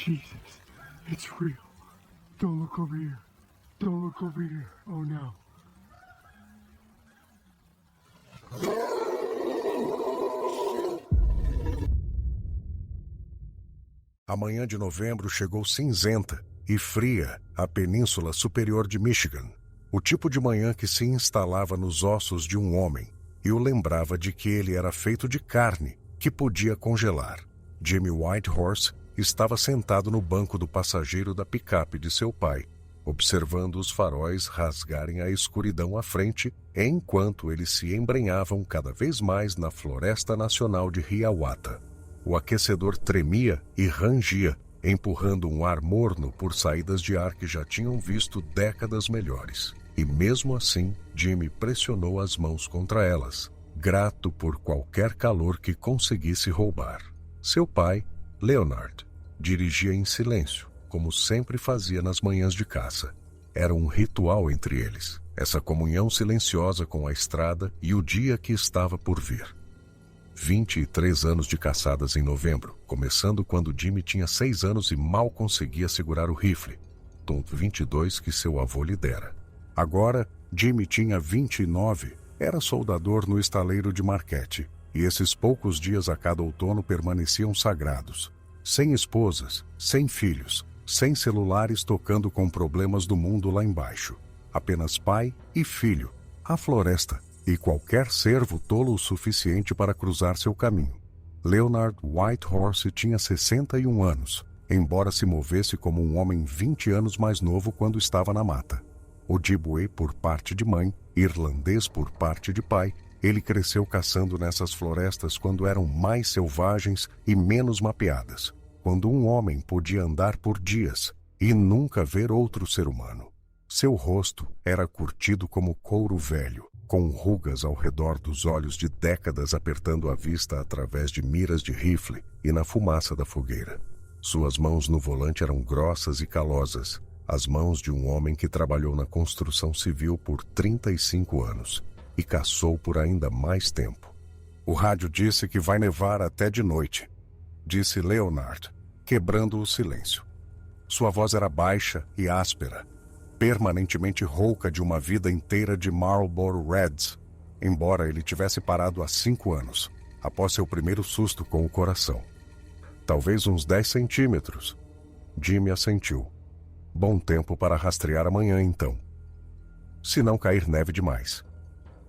Jesus, it's real. Don't look over here. Don't look over here. Oh, no. A manhã de novembro chegou cinzenta e fria à península superior de Michigan. O tipo de manhã que se instalava nos ossos de um homem e o lembrava de que ele era feito de carne que podia congelar. Jimmy Whitehorse estava sentado no banco do passageiro da picape de seu pai, observando os faróis rasgarem a escuridão à frente enquanto eles se embrenhavam cada vez mais na Floresta Nacional de Hiawatha. O aquecedor tremia e rangia, empurrando um ar morno por saídas de ar que já tinham visto décadas melhores. E mesmo assim, Jimmy pressionou as mãos contra elas, grato por qualquer calor que conseguisse roubar. Seu pai, Leonard, dirigia em silêncio, como sempre fazia nas manhãs de caça. Era um ritual entre eles, essa comunhão silenciosa com a estrada e o dia que estava por vir. 23 anos de caçadas em novembro, começando quando Jimmy tinha 6 anos e mal conseguia segurar o rifle, tom 22 que seu avô lhe dera. Agora, Jimmy tinha 29, era soldador no estaleiro de Marquette, e esses poucos dias a cada outono permaneciam sagrados. Sem esposas, sem filhos, sem celulares tocando com problemas do mundo lá embaixo. Apenas pai e filho, a floresta, e qualquer servo tolo o suficiente para cruzar seu caminho. Leonard Whitehorse tinha 61 anos, embora se movesse como um homem 20 anos mais novo quando estava na mata. Ojibwe por parte de mãe, irlandês por parte de pai, ele cresceu caçando nessas florestas quando eram mais selvagens e menos mapeadas, quando um homem podia andar por dias e nunca ver outro ser humano. Seu rosto era curtido como couro velho, com rugas ao redor dos olhos de décadas apertando a vista através de miras de rifle e na fumaça da fogueira. Suas mãos no volante eram grossas e calosas, as mãos de um homem que trabalhou na construção civil por 35 anos e caçou por ainda mais tempo. O rádio disse que vai nevar até de noite, disse Leonard, quebrando o silêncio. Sua voz era baixa e áspera, permanentemente rouca de uma vida inteira de Marlboro Reds, embora ele tivesse parado há 5 anos, após seu primeiro susto com o coração. Talvez uns 10 centímetros. Jimmy assentiu. Bom tempo para rastrear amanhã, então. Se não cair neve demais.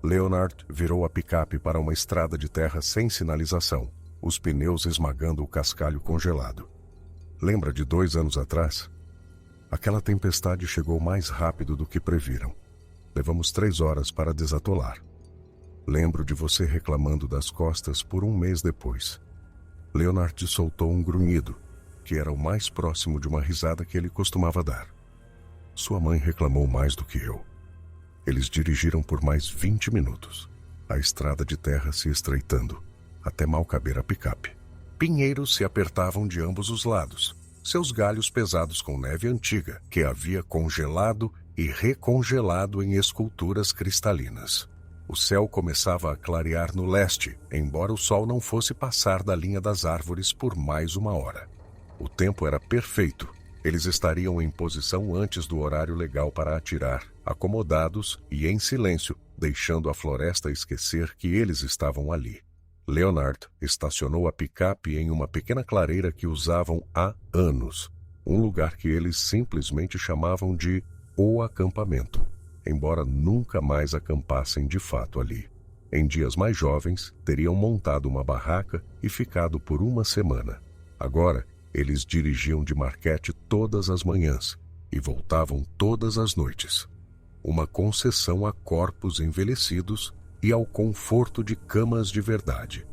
Leonard virou a picape para uma estrada de terra sem sinalização, os pneus esmagando o cascalho congelado. Lembra de 2 anos atrás? Aquela tempestade chegou mais rápido do que previram. Levamos 3 horas para desatolar. Lembro de você reclamando das costas por 1 mês depois. Leonard soltou um grunhido, que era o mais próximo de uma risada que ele costumava dar. Sua mãe reclamou mais do que eu. Eles dirigiram por mais 20 minutos, a estrada de terra se estreitando, até mal caber a picape. Pinheiros se apertavam de ambos os lados, seus galhos pesados com neve antiga, que havia congelado e recongelado em esculturas cristalinas. O céu começava a clarear no leste, embora o sol não fosse passar da linha das árvores por mais 1 hora. O tempo era perfeito. Eles estariam em posição antes do horário legal para atirar, acomodados e em silêncio, deixando a floresta esquecer que eles estavam ali. Leonard estacionou a picape em uma pequena clareira que usavam há anos, um lugar que eles simplesmente chamavam de o acampamento, embora nunca mais acampassem de fato ali. Em dias mais jovens, teriam montado uma barraca e ficado por 1 semana. Agora, eles dirigiam de Marquette todas as manhãs e voltavam todas as noites. Uma concessão a corpos envelhecidos e ao conforto de camas de verdade.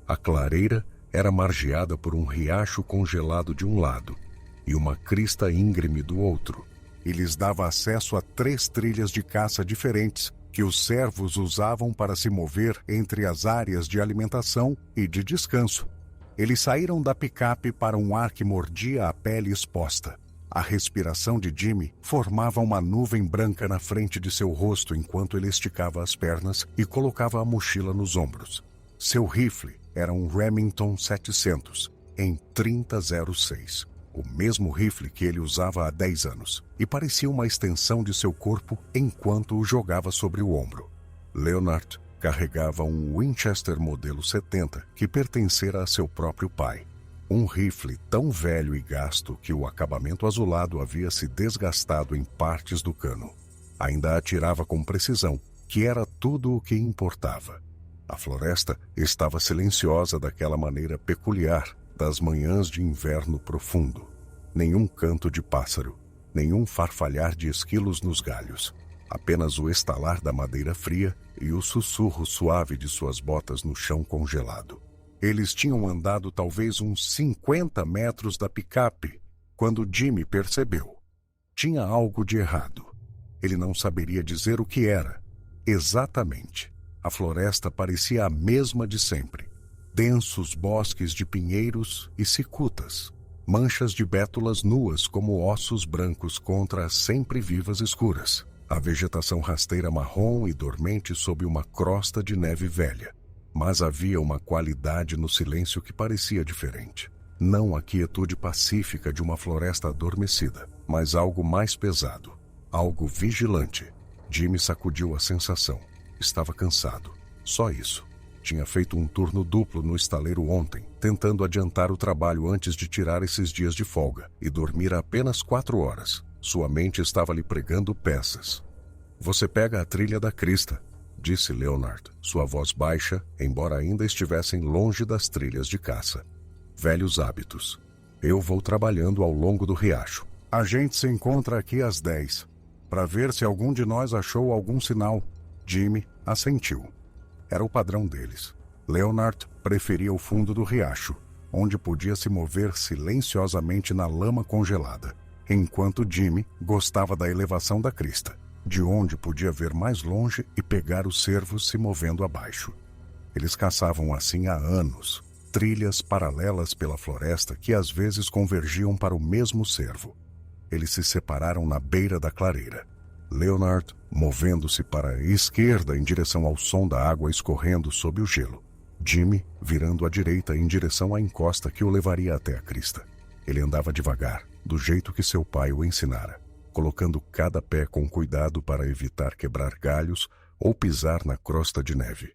A clareira era margeada por um riacho congelado de um lado e uma crista íngreme do outro, e lhes dava acesso a 3 trilhas de caça diferentes que os servos usavam para se mover entre as áreas de alimentação e de descanso. Eles saíram da picape para um ar que mordia a pele exposta. A respiração de Jimmy formava uma nuvem branca na frente de seu rosto enquanto ele esticava as pernas e colocava a mochila nos ombros. Seu rifle era um Remington 700 em .30-06, o mesmo rifle que ele usava há 10 anos, e parecia uma extensão de seu corpo enquanto o jogava sobre o ombro. Leonard carregava um Winchester modelo 70 que pertencera a seu próprio pai. Um rifle tão velho e gasto que o acabamento azulado havia se desgastado em partes do cano. Ainda atirava com precisão, que era tudo o que importava. A floresta estava silenciosa daquela maneira peculiar das manhãs de inverno profundo. Nenhum canto de pássaro, nenhum farfalhar de esquilos nos galhos. Apenas o estalar da madeira fria e o sussurro suave de suas botas no chão congelado. Eles tinham andado talvez uns 50 metros da picape, quando Jimmy percebeu. Tinha algo de errado. Ele não saberia dizer o que era. Exatamente. A floresta parecia a mesma de sempre. Densos bosques de pinheiros e cicutas. Manchas de bétulas nuas como ossos brancos contra as sempre vivas escuras. A vegetação rasteira marrom e dormente sob uma crosta de neve velha. Mas havia uma qualidade no silêncio que parecia diferente. Não a quietude pacífica de uma floresta adormecida, mas algo mais pesado. Algo vigilante. Jimmy sacudiu a sensação. Estava cansado. Só isso. Tinha feito um turno duplo no estaleiro ontem, tentando adiantar o trabalho antes de tirar esses dias de folga, e dormir apenas 4 horas. Sua mente estava lhe pregando peças. Você pega a trilha da crista, disse Leonard, sua voz baixa, embora ainda estivessem longe das trilhas de caça. Velhos hábitos. Eu vou trabalhando ao longo do riacho. A gente se encontra aqui às 10, para ver se algum de nós achou algum sinal. Jimmy assentiu. Era o padrão deles. Leonard preferia o fundo do riacho, onde podia se mover silenciosamente na lama congelada, enquanto Jimmy gostava da elevação da crista, de onde podia ver mais longe e pegar os cervos se movendo abaixo. Eles caçavam assim há anos, trilhas paralelas pela floresta que às vezes convergiam para o mesmo cervo. Eles se separaram na beira da clareira. Leonard, movendo-se para a esquerda em direção ao som da água escorrendo sob o gelo. Jimmy, virando à direita em direção à encosta que o levaria até a crista. Ele andava devagar, do jeito que seu pai o ensinara, colocando cada pé com cuidado para evitar quebrar galhos ou pisar na crosta de neve.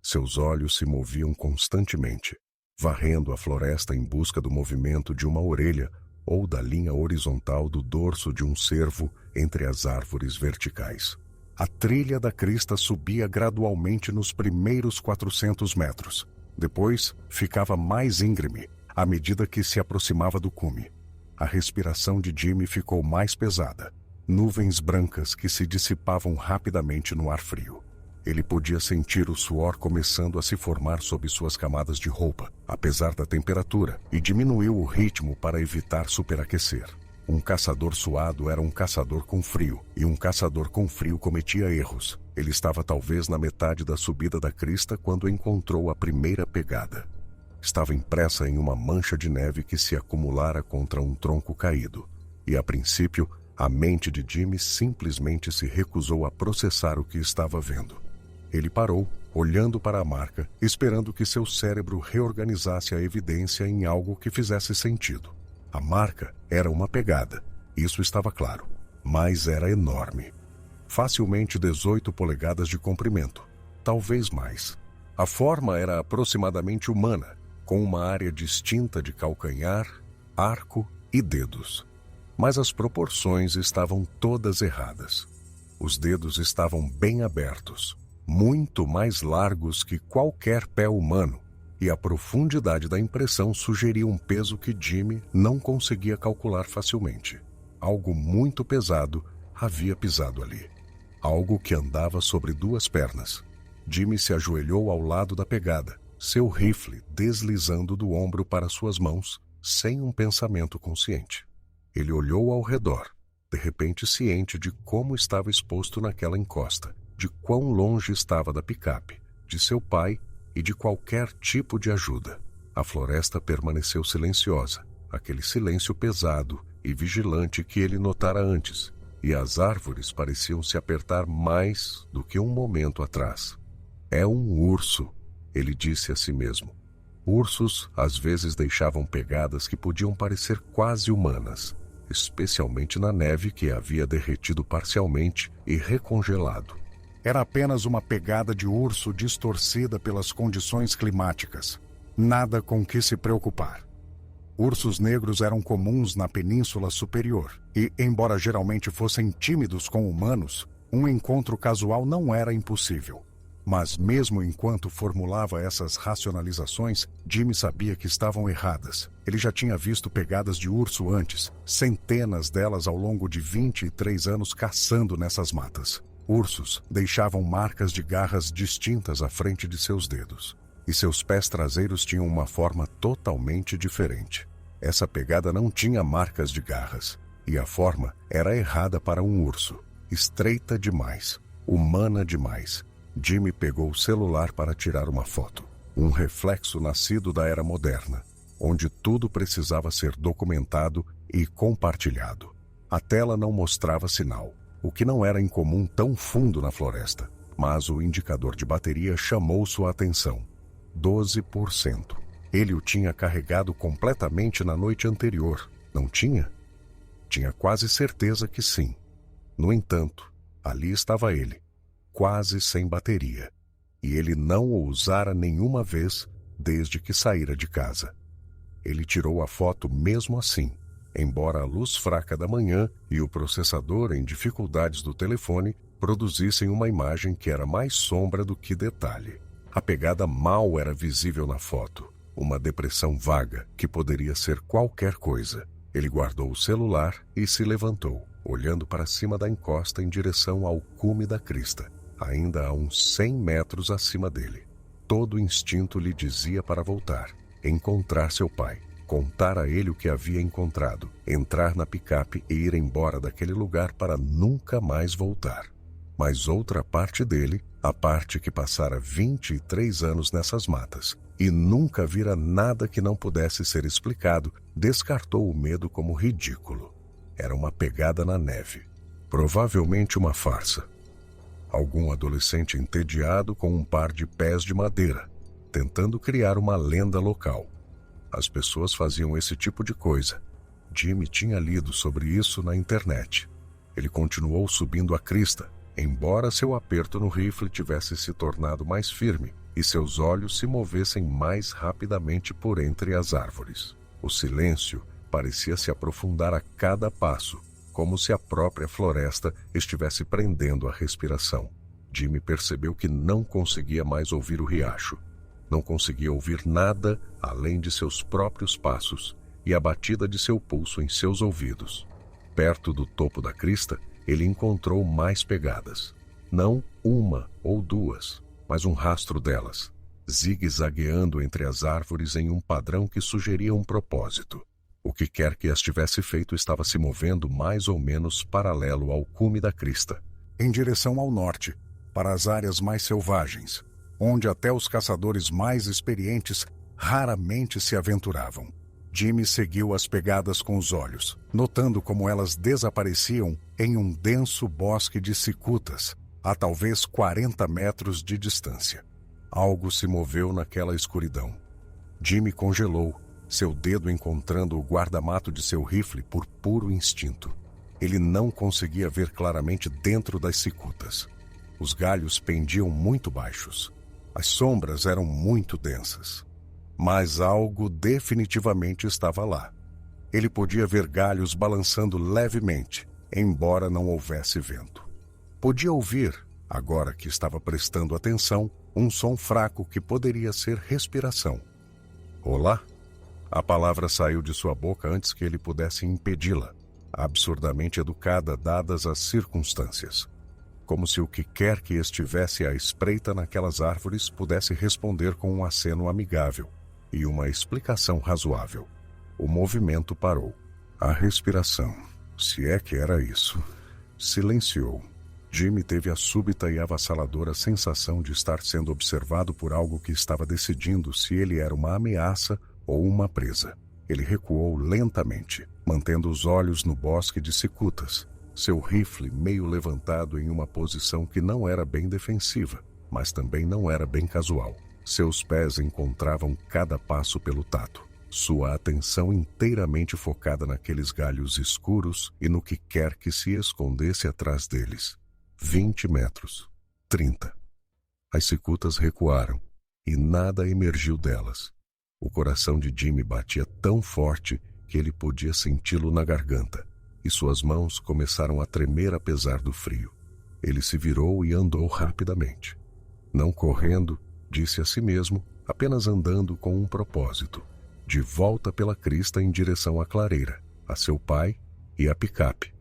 Seus olhos se moviam constantemente, varrendo a floresta em busca do movimento de uma orelha ou da linha horizontal do dorso de um cervo entre as árvores verticais. A trilha da crista subia gradualmente nos primeiros 400 metros. Depois, ficava mais íngreme à medida que se aproximava do cume. A respiração de Jimmy ficou mais pesada. Nuvens brancas que se dissipavam rapidamente no ar frio. Ele podia sentir o suor começando a se formar sob suas camadas de roupa, apesar da temperatura, e diminuiu o ritmo para evitar superaquecer. Um caçador suado era um caçador com frio, e um caçador com frio cometia erros. Ele estava talvez na metade da subida da crista quando encontrou a primeira pegada. Estava impressa em uma mancha de neve que se acumulara contra um tronco caído, e a princípio, a mente de Jimmy simplesmente se recusou a processar o que estava vendo. Ele parou, olhando para a marca, esperando que seu cérebro reorganizasse a evidência em algo que fizesse sentido. A marca era uma pegada, isso estava claro, mas era enorme. Facilmente 18 polegadas de comprimento, talvez mais. A forma era aproximadamente humana, com uma área distinta de calcanhar, arco e dedos. Mas as proporções estavam todas erradas. Os dedos estavam bem abertos, muito mais largos que qualquer pé humano, e a profundidade da impressão sugeria um peso que Jimmy não conseguia calcular facilmente. Algo muito pesado havia pisado ali. Algo que andava sobre 2 pernas. Jimmy se ajoelhou ao lado da pegada, seu rifle deslizando do ombro para suas mãos, sem um pensamento consciente. Ele olhou ao redor, de repente ciente de como estava exposto naquela encosta, de quão longe estava da picape, de seu pai e de qualquer tipo de ajuda. A floresta permaneceu silenciosa, aquele silêncio pesado e vigilante que ele notara antes, e as árvores pareciam se apertar mais do que um momento atrás. É um urso, ele disse a si mesmo. Ursos às vezes deixavam pegadas que podiam parecer quase humanas, especialmente na neve que havia derretido parcialmente e recongelado. Era apenas uma pegada de urso distorcida pelas condições climáticas. Nada com que se preocupar. Ursos negros eram comuns na Península Superior e, embora geralmente fossem tímidos com humanos, um encontro casual não era impossível. Mas mesmo enquanto formulava essas racionalizações, Jimmy sabia que estavam erradas. Ele já tinha visto pegadas de urso antes, centenas delas ao longo de 23 anos caçando nessas matas. Ursos deixavam marcas de garras distintas à frente de seus dedos, e seus pés traseiros tinham uma forma totalmente diferente. Essa pegada não tinha marcas de garras, e a forma era errada para um urso. Estreita demais, humana demais. Jimmy pegou o celular para tirar uma foto. Um reflexo nascido da era moderna, onde tudo precisava ser documentado e compartilhado. A tela não mostrava sinal, o que não era incomum tão fundo na floresta, mas o indicador de bateria chamou sua atenção. 12%. Ele o tinha carregado completamente na noite anterior, não tinha? Tinha quase certeza que sim. No entanto, ali estava ele, quase sem bateria, e ele não o usara nenhuma vez desde que saíra de casa. Ele tirou a foto mesmo assim, embora a luz fraca da manhã e o processador em dificuldades do telefone produzissem uma imagem que era mais sombra do que detalhe. A pegada mal era visível na foto, uma depressão vaga que poderia ser qualquer coisa. Ele guardou o celular e se levantou, olhando para cima da encosta em direção ao cume da crista, ainda a uns 100 metros acima dele. Todo instinto lhe dizia para voltar, encontrar seu pai, contar a ele o que havia encontrado, entrar na picape e ir embora daquele lugar para nunca mais voltar. Mas outra parte dele, a parte que passara 23 anos nessas matas e nunca vira nada que não pudesse ser explicado, descartou o medo como ridículo. Era uma pegada na neve, provavelmente uma farsa. Algum adolescente entediado com um par de pés de madeira, tentando criar uma lenda local. As pessoas faziam esse tipo de coisa. Jimmy tinha lido sobre isso na internet. Ele continuou subindo a crista, embora seu aperto no rifle tivesse se tornado mais firme e seus olhos se movessem mais rapidamente por entre as árvores. O silêncio parecia se aprofundar a cada passo, como se a própria floresta estivesse prendendo a respiração. Jimmy percebeu que não conseguia mais ouvir o riacho. Não conseguia ouvir nada além de seus próprios passos e a batida de seu pulso em seus ouvidos. Perto do topo da crista, ele encontrou mais pegadas. Não uma ou duas, mas um rastro delas, zigue-zagueando entre as árvores em um padrão que sugeria um propósito. O que quer que as tivesse feito estava se movendo mais ou menos paralelo ao cume da crista, em direção ao norte, para as áreas mais selvagens, onde até os caçadores mais experientes raramente se aventuravam. Jimmy seguiu as pegadas com os olhos, notando como elas desapareciam em um denso bosque de cicutas, a talvez 40 metros de distância. Algo se moveu naquela escuridão. Jimmy congelou, seu dedo encontrando o guarda-mato de seu rifle por puro instinto. Ele não conseguia ver claramente dentro das cicutas. Os galhos pendiam muito baixos. As sombras eram muito densas. Mas algo definitivamente estava lá. Ele podia ver galhos balançando levemente, embora não houvesse vento. Podia ouvir, agora que estava prestando atenção, um som fraco que poderia ser respiração. Olá? A palavra saiu de sua boca antes que ele pudesse impedi-la, absurdamente educada dadas as circunstâncias. Como se o que quer que estivesse à espreita naquelas árvores pudesse responder com um aceno amigável e uma explicação razoável. O movimento parou. A respiração, se é que era isso, silenciou. Jimmy teve a súbita e avassaladora sensação de estar sendo observado por algo que estava decidindo se ele era uma ameaça ou uma presa. Ele recuou lentamente, mantendo os olhos no bosque de cicutas, seu rifle meio levantado em uma posição que não era bem defensiva, mas também não era bem casual. Seus pés encontravam cada passo pelo tato, sua atenção inteiramente focada naqueles galhos escuros e no que quer que se escondesse atrás deles. 20 metros. 30. As cicutas recuaram e nada emergiu delas. O coração de Jimmy batia tão forte que ele podia senti-lo na garganta, e suas mãos começaram a tremer apesar do frio. Ele se virou e andou rapidamente. Não correndo, disse a si mesmo, apenas andando com um propósito: de volta pela crista em direção à clareira, a seu pai e à picape.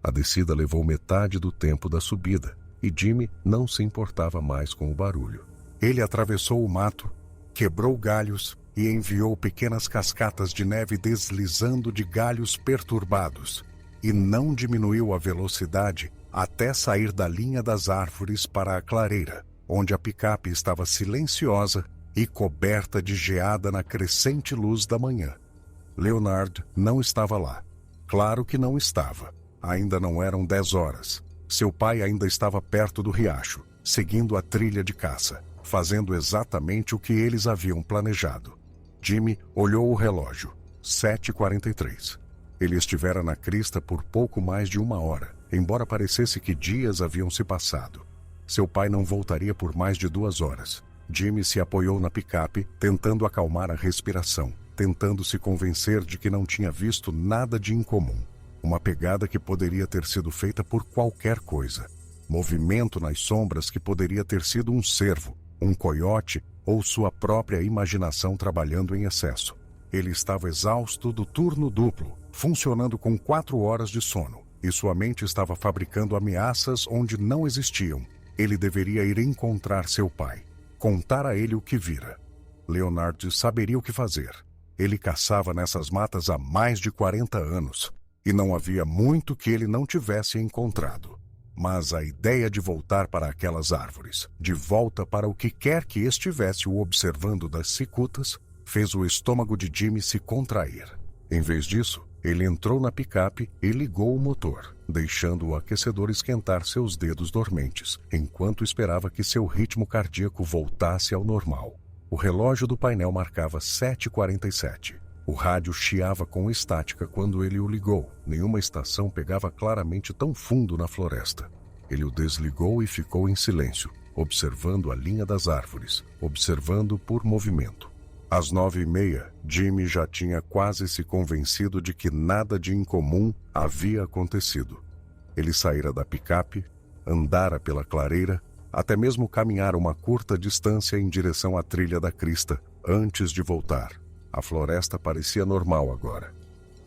A descida levou metade do tempo da subida, e Jimmy não se importava mais com o barulho. Ele atravessou o mato, quebrou galhos e enviou pequenas cascatas de neve deslizando de galhos perturbados, e não diminuiu a velocidade até sair da linha das árvores para a clareira, onde a picape estava silenciosa e coberta de geada na crescente luz da manhã. Leonard não estava lá. Claro que não estava. Ainda não eram 10 horas. Seu pai ainda estava perto do riacho, seguindo a trilha de caça, fazendo exatamente o que eles haviam planejado. Jimmy olhou o relógio. 7h43. Ele estivera na crista por pouco mais de 1 hora, embora parecesse que dias haviam se passado. Seu pai não voltaria por mais de 2 horas. Jimmy se apoiou na picape, tentando acalmar a respiração, tentando se convencer de que não tinha visto nada de incomum. Uma pegada que poderia ter sido feita por qualquer coisa. Movimento nas sombras que poderia ter sido um cervo, um coiote ou sua própria imaginação trabalhando em excesso. Ele estava exausto do turno duplo, funcionando com 4 horas de sono, e sua mente estava fabricando ameaças onde não existiam. Ele deveria ir encontrar seu pai, contar a ele o que vira. Leonard saberia o que fazer. Ele caçava nessas matas há mais de 40 anos, e não havia muito que ele não tivesse encontrado. Mas a ideia de voltar para aquelas árvores, de volta para o que quer que estivesse o observando das cicutas, fez o estômago de Jimmy se contrair. Em vez disso, ele entrou na picape e ligou o motor, deixando o aquecedor esquentar seus dedos dormentes, enquanto esperava que seu ritmo cardíaco voltasse ao normal. O relógio do painel marcava 7h47. O rádio chiava com estática quando ele o ligou. Nenhuma estação pegava claramente tão fundo na floresta. Ele o desligou e ficou em silêncio, observando a linha das árvores, observando por movimento. Às 9h30, Jimmy já tinha quase se convencido de que nada de incomum havia acontecido. Ele saíra da picape, andara pela clareira, até mesmo caminhara uma curta distância em direção à trilha da crista, antes de voltar. A floresta parecia normal agora.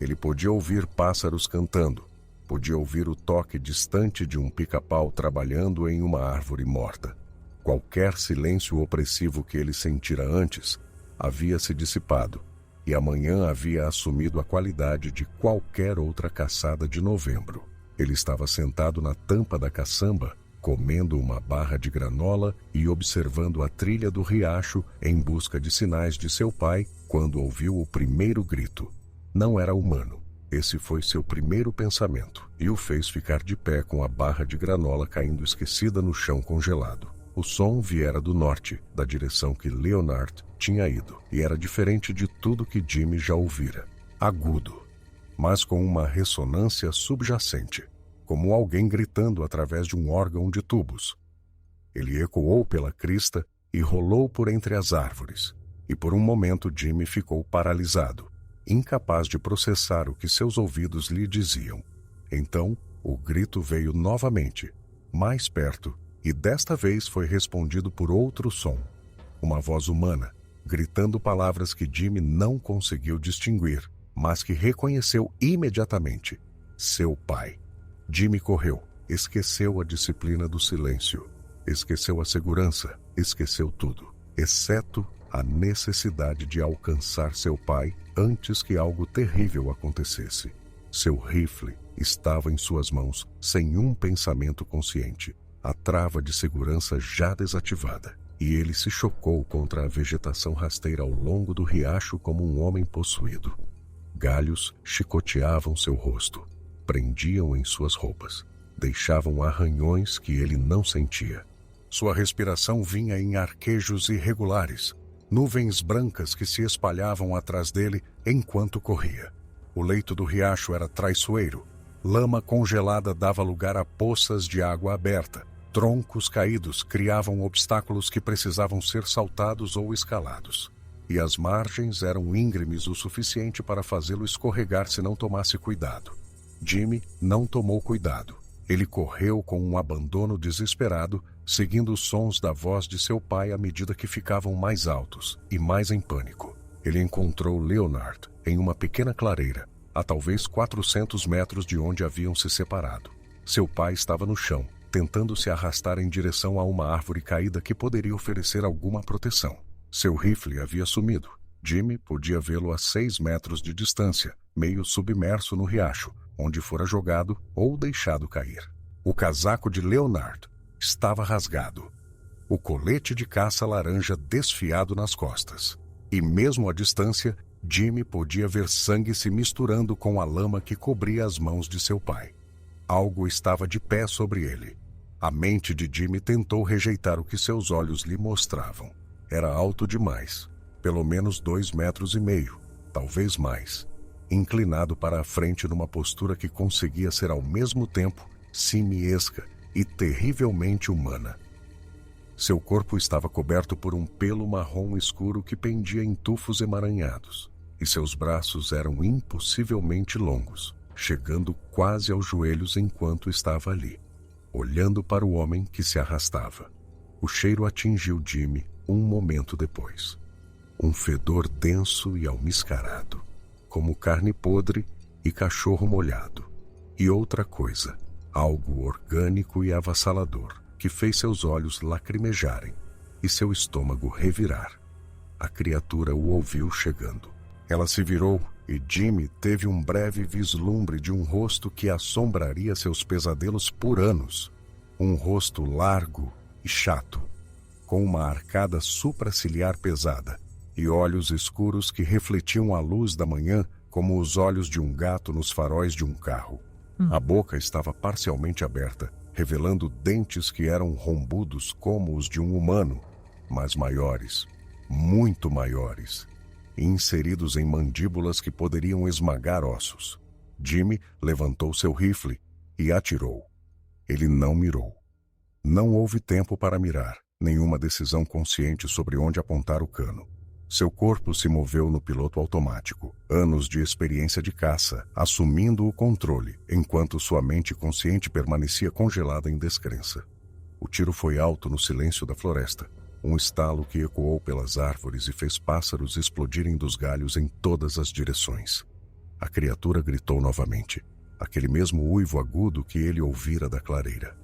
Ele podia ouvir pássaros cantando, podia ouvir o toque distante de um pica-pau trabalhando em uma árvore morta. Qualquer silêncio opressivo que ele sentira antes havia se dissipado, e a manhã havia assumido a qualidade de qualquer outra caçada de novembro. Ele estava sentado na tampa da caçamba, comendo uma barra de granola e observando a trilha do riacho em busca de sinais de seu pai quando ouviu o primeiro grito. Não era humano. Esse foi seu primeiro pensamento e o fez ficar de pé com a barra de granola caindo esquecida no chão congelado. O som viera do norte, da direção que Leonard tinha ido, e era diferente de tudo que Jimmy já ouvira. Agudo, mas com uma ressonância subjacente, como alguém gritando através de um órgão de tubos. Ele ecoou pela crista e rolou por entre as árvores, e por um momento Jimmy ficou paralisado, incapaz de processar o que seus ouvidos lhe diziam. Então, o grito veio novamente, mais perto, e desta vez foi respondido por outro som. Uma voz humana, gritando palavras que Jimmy não conseguiu distinguir, mas que reconheceu imediatamente. Seu pai. Jimmy correu, esqueceu a disciplina do silêncio, esqueceu a segurança, esqueceu tudo, exceto a necessidade de alcançar seu pai antes que algo terrível acontecesse. Seu rifle estava em suas mãos, sem um pensamento consciente, a trava de segurança já desativada, e ele se chocou contra a vegetação rasteira ao longo do riacho como um homem possuído. Galhos chicoteavam seu rosto, prendiam em suas roupas, deixavam arranhões que ele não sentia. Sua respiração vinha em arquejos irregulares, nuvens brancas que se espalhavam atrás dele enquanto corria. O leito do riacho era traiçoeiro. Lama congelada dava lugar a poças de água aberta. Troncos caídos criavam obstáculos que precisavam ser saltados ou escalados. E as margens eram íngremes o suficiente para fazê-lo escorregar se não tomasse cuidado. Jimmy não tomou cuidado. Ele correu com um abandono desesperado, seguindo os sons da voz de seu pai à medida que ficavam mais altos e mais em pânico. Ele encontrou Leonard em uma pequena clareira, a talvez 400 metros de onde haviam se separado. Seu pai estava no chão, tentando se arrastar em direção a uma árvore caída que poderia oferecer alguma proteção. Seu rifle havia sumido. Jimmy podia vê-lo a 6 metros de distância, meio submerso no riacho, onde fora jogado ou deixado cair. O casaco de Leonard estava rasgado. O colete de caça laranja desfiado nas costas. E mesmo à distância, Jimmy podia ver sangue se misturando com a lama que cobria as mãos de seu pai. Algo estava de pé sobre ele. A mente de Jimmy tentou rejeitar o que seus olhos lhe mostravam. Era alto demais, pelo menos 2,5 metros, talvez mais, inclinado para a frente numa postura que conseguia ser ao mesmo tempo simiesca e terrivelmente humana. Seu corpo estava coberto por um pelo marrom escuro que pendia em tufos emaranhados, e seus braços eram impossivelmente longos, chegando quase aos joelhos enquanto estava ali, olhando para o homem que se arrastava. O cheiro atingiu Jimmy um momento depois. Um fedor denso e almiscarado, como carne podre e cachorro molhado. E outra coisa, algo orgânico e avassalador, que fez seus olhos lacrimejarem e seu estômago revirar. A criatura o ouviu chegando. Ela se virou e Jimmy teve um breve vislumbre de um rosto que assombraria seus pesadelos por anos. Um rosto largo e chato, com uma arcada supraciliar pesada e olhos escuros que refletiam a luz da manhã como os olhos de um gato nos faróis de um carro. A boca estava parcialmente aberta, revelando dentes que eram rombudos como os de um humano, mas maiores, muito maiores, e inseridos em mandíbulas que poderiam esmagar ossos. Jimmy levantou seu rifle e atirou. Ele não mirou. Não houve tempo para mirar, nenhuma decisão consciente sobre onde apontar o cano. Seu corpo se moveu no piloto automático, anos de experiência de caça, assumindo o controle, enquanto sua mente consciente permanecia congelada em descrença. O tiro foi alto no silêncio da floresta, um estalo que ecoou pelas árvores e fez pássaros explodirem dos galhos em todas as direções. A criatura gritou novamente, aquele mesmo uivo agudo que ele ouvira da clareira,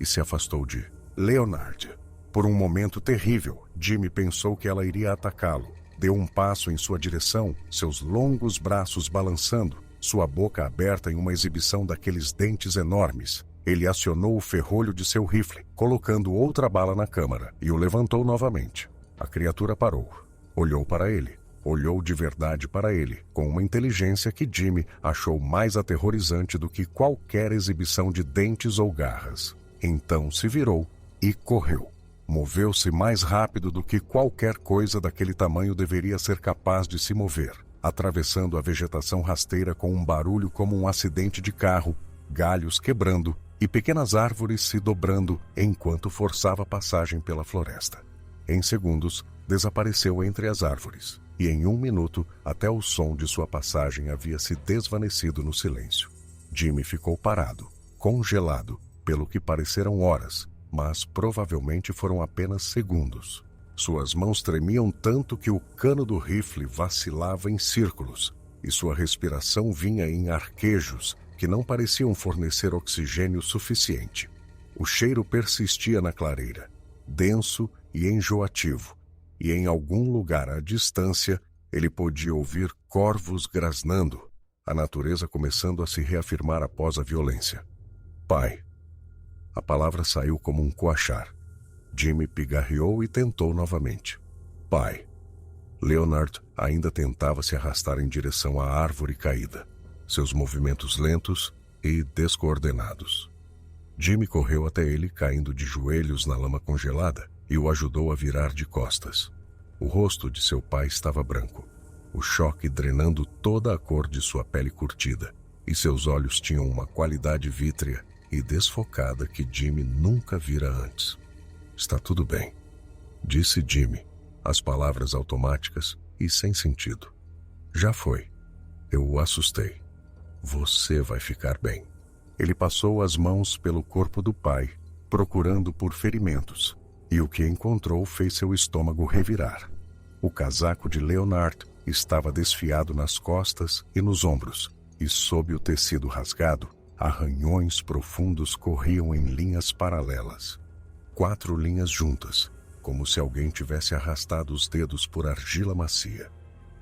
e se afastou de Leonard. Por um momento terrível, Jimmy pensou que ela iria atacá-lo. Deu um passo em sua direção, seus longos braços balançando, sua boca aberta em uma exibição daqueles dentes enormes. Ele acionou o ferrolho de seu rifle, colocando outra bala na câmara, e o levantou novamente. A criatura parou. Olhou para ele. Olhou de verdade para ele, com uma inteligência que Jimmy achou mais aterrorizante do que qualquer exibição de dentes ou garras. Então se virou e correu. Moveu-se mais rápido do que qualquer coisa daquele tamanho deveria ser capaz de se mover, atravessando a vegetação rasteira com um barulho como um acidente de carro, galhos quebrando e pequenas árvores se dobrando enquanto forçava a passagem pela floresta. Em segundos, desapareceu entre as árvores, e em 1 minuto, até o som de sua passagem havia se desvanecido no silêncio. Jimmy ficou parado, congelado, pelo que pareceram horas, mas provavelmente foram apenas segundos. Suas mãos tremiam tanto que o cano do rifle vacilava em círculos, e sua respiração vinha em arquejos que não pareciam fornecer oxigênio suficiente. O cheiro persistia na clareira, denso e enjoativo, e em algum lugar à distância ele podia ouvir corvos grasnando, a natureza começando a se reafirmar após a violência. Pai. A palavra saiu como um coachar. Jimmy pigarreou e tentou novamente. Pai. Leonard ainda tentava se arrastar em direção à árvore caída, seus movimentos lentos e descoordenados. Jimmy correu até ele, caindo de joelhos na lama congelada, e o ajudou a virar de costas. O rosto de seu pai estava branco, o choque drenando toda a cor de sua pele curtida, e seus olhos tinham uma qualidade vítrea e desfocada que Jimmy nunca vira antes. "Está tudo bem", disse Jimmy, as palavras automáticas e sem sentido. "Já foi. Eu o assustei. Você vai ficar bem." Ele passou as mãos pelo corpo do pai, procurando por ferimentos, e o que encontrou fez seu estômago revirar. O casaco de Leonard estava desfiado nas costas e nos ombros, e sob o tecido rasgado, arranhões profundos corriam em linhas paralelas. 4 linhas juntas, como se alguém tivesse arrastado os dedos por argila macia.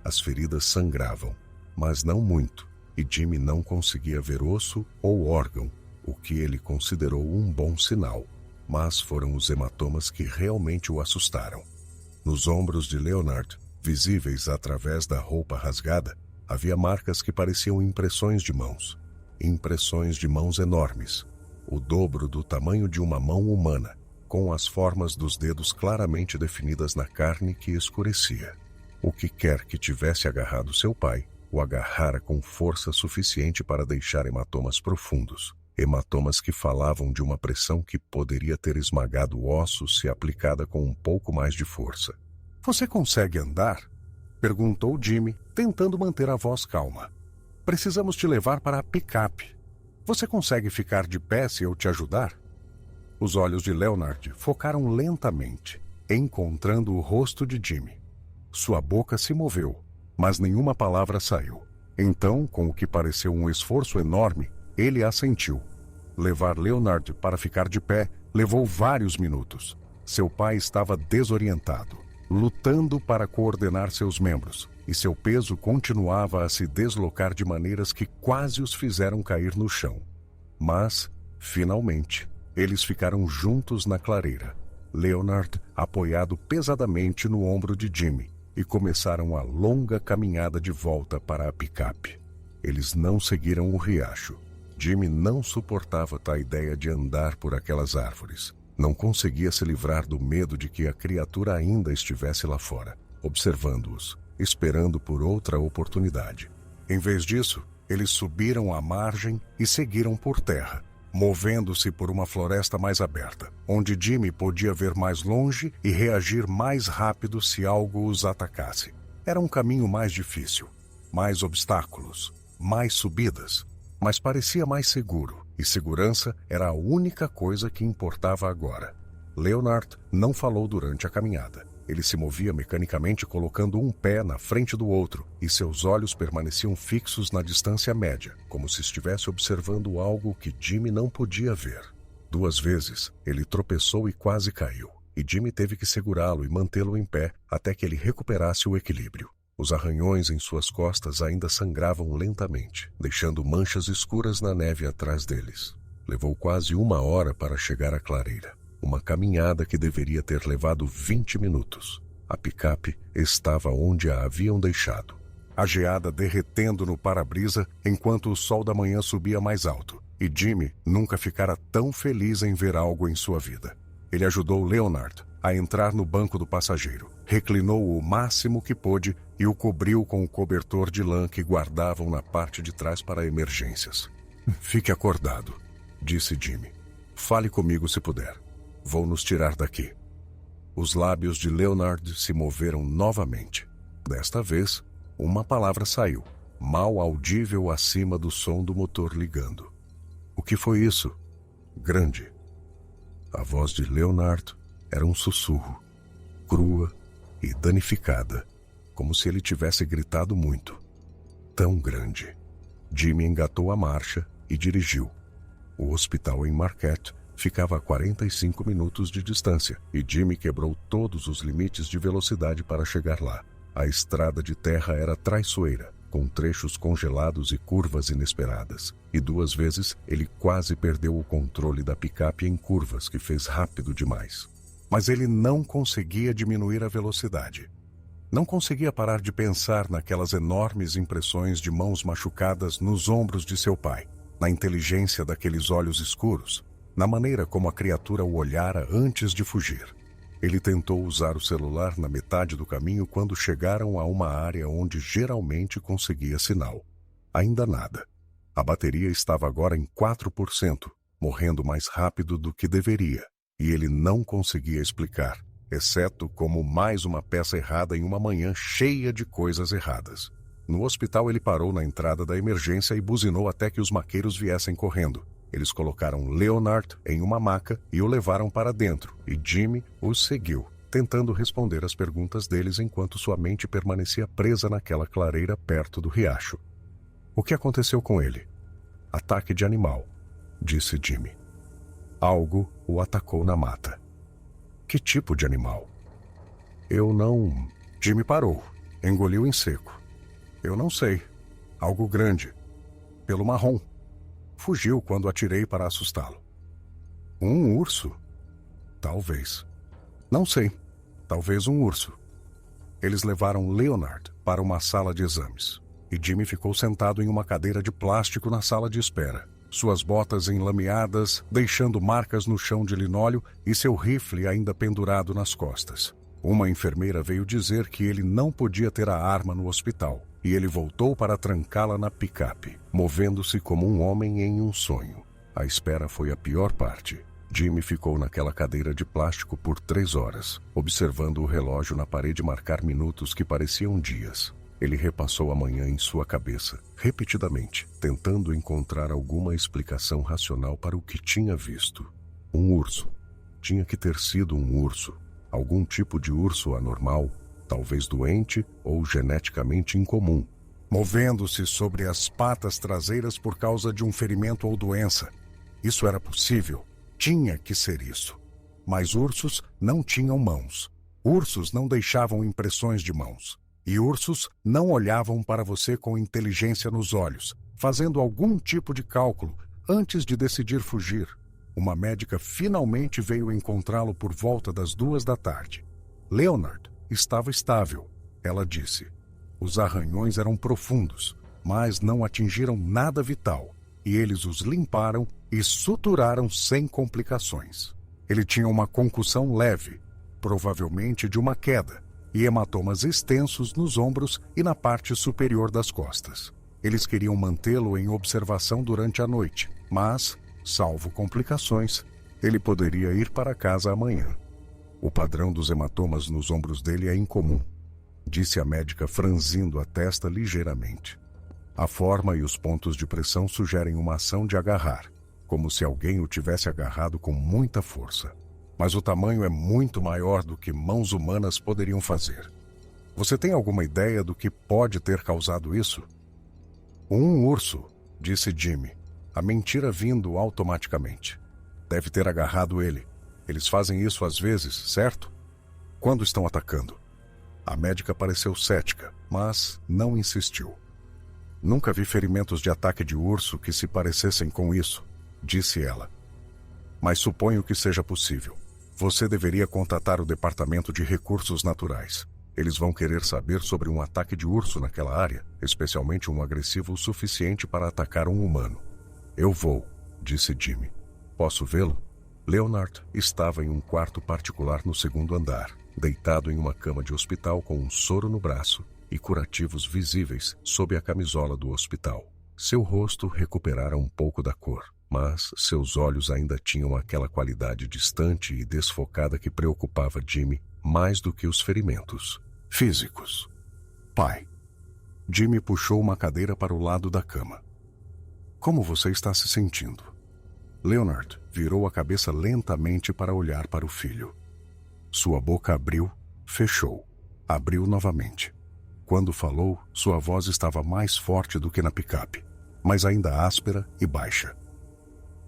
As feridas sangravam, mas não muito, e Jimmy não conseguia ver osso ou órgão, o que ele considerou um bom sinal. Mas foram os hematomas que realmente o assustaram. Nos ombros de Leonard, visíveis através da roupa rasgada, havia marcas que pareciam impressões de mãos. Impressões de mãos enormes, o dobro do tamanho de uma mão humana, com as formas dos dedos claramente definidas na carne que escurecia. O que quer que tivesse agarrado seu pai, o agarrara com força suficiente para deixar hematomas profundos. Hematomas que falavam de uma pressão que poderia ter esmagado ossos se aplicada com um pouco mais de força. "Você consegue andar?" perguntou Jimmy, tentando manter a voz calma. "Precisamos te levar para a picape. Você consegue ficar de pé se eu te ajudar?" Os olhos de Leonard focaram lentamente, encontrando o rosto de Jimmy. Sua boca se moveu, mas nenhuma palavra saiu. Então, com o que pareceu um esforço enorme, ele assentiu. Levar Leonard para ficar de pé levou vários minutos. Seu pai estava desorientado, lutando para coordenar seus membros, e seu peso continuava a se deslocar de maneiras que quase os fizeram cair no chão. Mas, finalmente, eles ficaram juntos na clareira, Leonard apoiado pesadamente no ombro de Jimmy, e começaram a longa caminhada de volta para a picape. Eles não seguiram o riacho. Jimmy não suportava a ideia de andar por aquelas árvores. Não conseguia se livrar do medo de que a criatura ainda estivesse lá fora, observando-os, esperando por outra oportunidade. Em vez disso, eles subiram à margem e seguiram por terra, movendo-se por uma floresta mais aberta, onde Jimmy podia ver mais longe e reagir mais rápido se algo os atacasse. Era um caminho mais difícil, mais obstáculos, mais subidas, mas parecia mais seguro, e segurança era a única coisa que importava agora. Leonard não falou durante a caminhada. Ele se movia mecanicamente colocando um pé na frente do outro, e seus olhos permaneciam fixos na distância média, como se estivesse observando algo que Jimmy não podia ver. 2 vezes, ele tropeçou e quase caiu, e Jimmy teve que segurá-lo e mantê-lo em pé até que ele recuperasse o equilíbrio. Os arranhões em suas costas ainda sangravam lentamente, deixando manchas escuras na neve atrás deles. Levou quase 1 hora para chegar à clareira. Uma caminhada que deveria ter levado 20 minutos. A picape estava onde a haviam deixado. A geada derretendo no para-brisa enquanto o sol da manhã subia mais alto. E Jimmy nunca ficara tão feliz em ver algo em sua vida. Ele ajudou Leonard a entrar no banco do passageiro, reclinou-o o máximo que pôde e o cobriu com o cobertor de lã que guardavam na parte de trás para emergências. "Fique acordado", disse Jimmy. "Fale comigo se puder. Vou nos tirar daqui." Os lábios de Leonard se moveram novamente. Desta vez, uma palavra saiu, mal audível acima do som do motor ligando. "O que foi isso?" "Grande." A voz de Leonard era um sussurro, crua e danificada, como se ele tivesse gritado muito. Tão grande. Jimmy engatou a marcha e dirigiu. O hospital em Marquette ficava a 45 minutos de distância, e Jimmy quebrou todos os limites de velocidade para chegar lá. A estrada de terra era traiçoeira, com trechos congelados e curvas inesperadas, e 2 vezes ele quase perdeu o controle da picape em curvas que fez rápido demais. Mas ele não conseguia diminuir a velocidade. Não conseguia parar de pensar naquelas enormes impressões de mãos machucadas nos ombros de seu pai, na inteligência daqueles olhos escuros, na maneira como a criatura o olhara antes de fugir. Ele tentou usar o celular na metade do caminho quando chegaram a uma área onde geralmente conseguia sinal. Ainda nada. A bateria estava agora em 4%, morrendo mais rápido do que deveria, e ele não conseguia explicar, exceto como mais uma peça errada em uma manhã cheia de coisas erradas. No hospital ele parou na entrada da emergência e buzinou até que os maqueiros viessem correndo. Eles colocaram Leonard em uma maca e o levaram para dentro, e Jimmy os seguiu, tentando responder às perguntas deles enquanto sua mente permanecia presa naquela clareira perto do riacho. O que aconteceu com ele? Ataque de animal, disse Jimmy. Algo o atacou na mata. Que tipo de animal? Eu não... Jimmy parou, engoliu em seco. Eu não sei. Algo grande. Pelo marrom. Fugiu quando atirei para assustá-lo. Um urso? Talvez. Não sei. Talvez um urso. Eles levaram Leonard para uma sala de exames, e Jimmy ficou sentado em uma cadeira de plástico na sala de espera, suas botas enlameadas, deixando marcas no chão de linóleo e seu rifle ainda pendurado nas costas. Uma enfermeira veio dizer que ele não podia ter a arma no hospital, e ele voltou para trancá-la na picape, movendo-se como um homem em um sonho. A espera foi a pior parte. Jimmy ficou naquela cadeira de plástico por 3 horas, observando o relógio na parede marcar minutos que pareciam dias. Ele repassou a manhã em sua cabeça, repetidamente, tentando encontrar alguma explicação racional para o que tinha visto. Um urso. Tinha que ter sido um urso. Algum tipo de urso anormal, talvez doente ou geneticamente incomum, movendo-se sobre as patas traseiras por causa de um ferimento ou doença. Isso era possível. Tinha que ser isso. Mas ursos não tinham mãos. Ursos não deixavam impressões de mãos. E ursos não olhavam para você com inteligência nos olhos, fazendo algum tipo de cálculo antes de decidir fugir. Uma médica finalmente veio encontrá-lo por volta das 2 da tarde. Leonard estava estável, ela disse. Os arranhões eram profundos, mas não atingiram nada vital, e eles os limparam e suturaram sem complicações. Ele tinha uma concussão leve, provavelmente de uma queda, e hematomas extensos nos ombros e na parte superior das costas. Eles queriam mantê-lo em observação durante a noite, mas, salvo complicações, ele poderia ir para casa amanhã. O padrão dos hematomas nos ombros dele é incomum, disse a médica franzindo a testa ligeiramente. A forma e os pontos de pressão sugerem uma ação de agarrar, como se alguém o tivesse agarrado com muita força. Mas o tamanho é muito maior do que mãos humanas poderiam fazer. Você tem alguma ideia do que pode ter causado isso? Um urso, disse Jimmy, a mentira vindo automaticamente. Deve ter agarrado ele. Eles fazem isso às vezes, certo? Quando estão atacando? A médica pareceu cética, mas não insistiu. Nunca vi ferimentos de ataque de urso que se parecessem com isso, disse ela. Mas suponho que seja possível. Você deveria contatar o Departamento de Recursos Naturais. Eles vão querer saber sobre um ataque de urso naquela área, especialmente um agressivo o suficiente para atacar um humano. Eu vou, disse Jimmy. Posso vê-lo? Leonard estava em um quarto particular no 2º andar, deitado em uma cama de hospital com um soro no braço e curativos visíveis sob a camisola do hospital. Seu rosto recuperara um pouco da cor, mas seus olhos ainda tinham aquela qualidade distante e desfocada que preocupava Jimmy mais do que os ferimentos físicos. Pai. Jimmy puxou uma cadeira para o lado da cama. Como você está se sentindo? Leonard virou a cabeça lentamente para olhar para o filho. Sua boca abriu, fechou, abriu novamente. Quando falou, sua voz estava mais forte do que na picape, mas ainda áspera e baixa.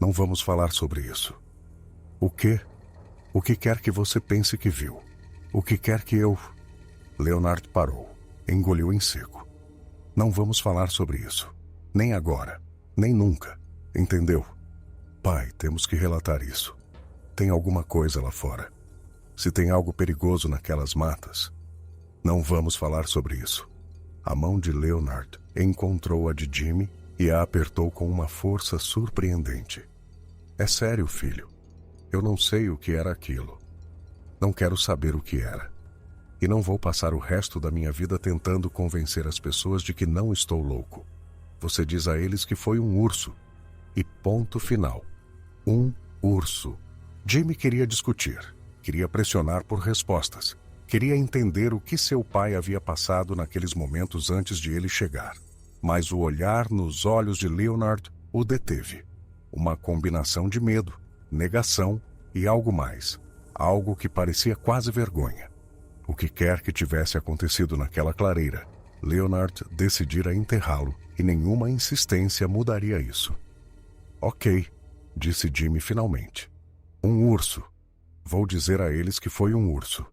Não vamos falar sobre isso. O quê? O que quer que você pense que viu? O que quer que eu... Leonard parou, engoliu em seco. Não vamos falar sobre isso. Nem agora, nem nunca. Entendeu? Pai, temos que relatar isso. Tem alguma coisa lá fora. Se tem algo perigoso naquelas matas, não vamos falar sobre isso. A mão de Leonard encontrou a de Jimmy e a apertou com uma força surpreendente. É sério, filho. Eu não sei o que era aquilo. Não quero saber o que era. E não vou passar o resto da minha vida tentando convencer as pessoas de que não estou louco. Você diz a eles que foi um urso. E ponto final. Um urso. Jimmy queria discutir. Queria pressionar por respostas. Queria entender o que seu pai havia passado naqueles momentos antes de ele chegar. Mas o olhar nos olhos de Leonard o deteve. Uma combinação de medo, negação e algo mais. Algo que parecia quase vergonha. O que quer que tivesse acontecido naquela clareira, Leonard decidira enterrá-lo e nenhuma insistência mudaria isso. Ok, disse Jimmy finalmente. Um urso. Vou dizer a eles que foi um urso.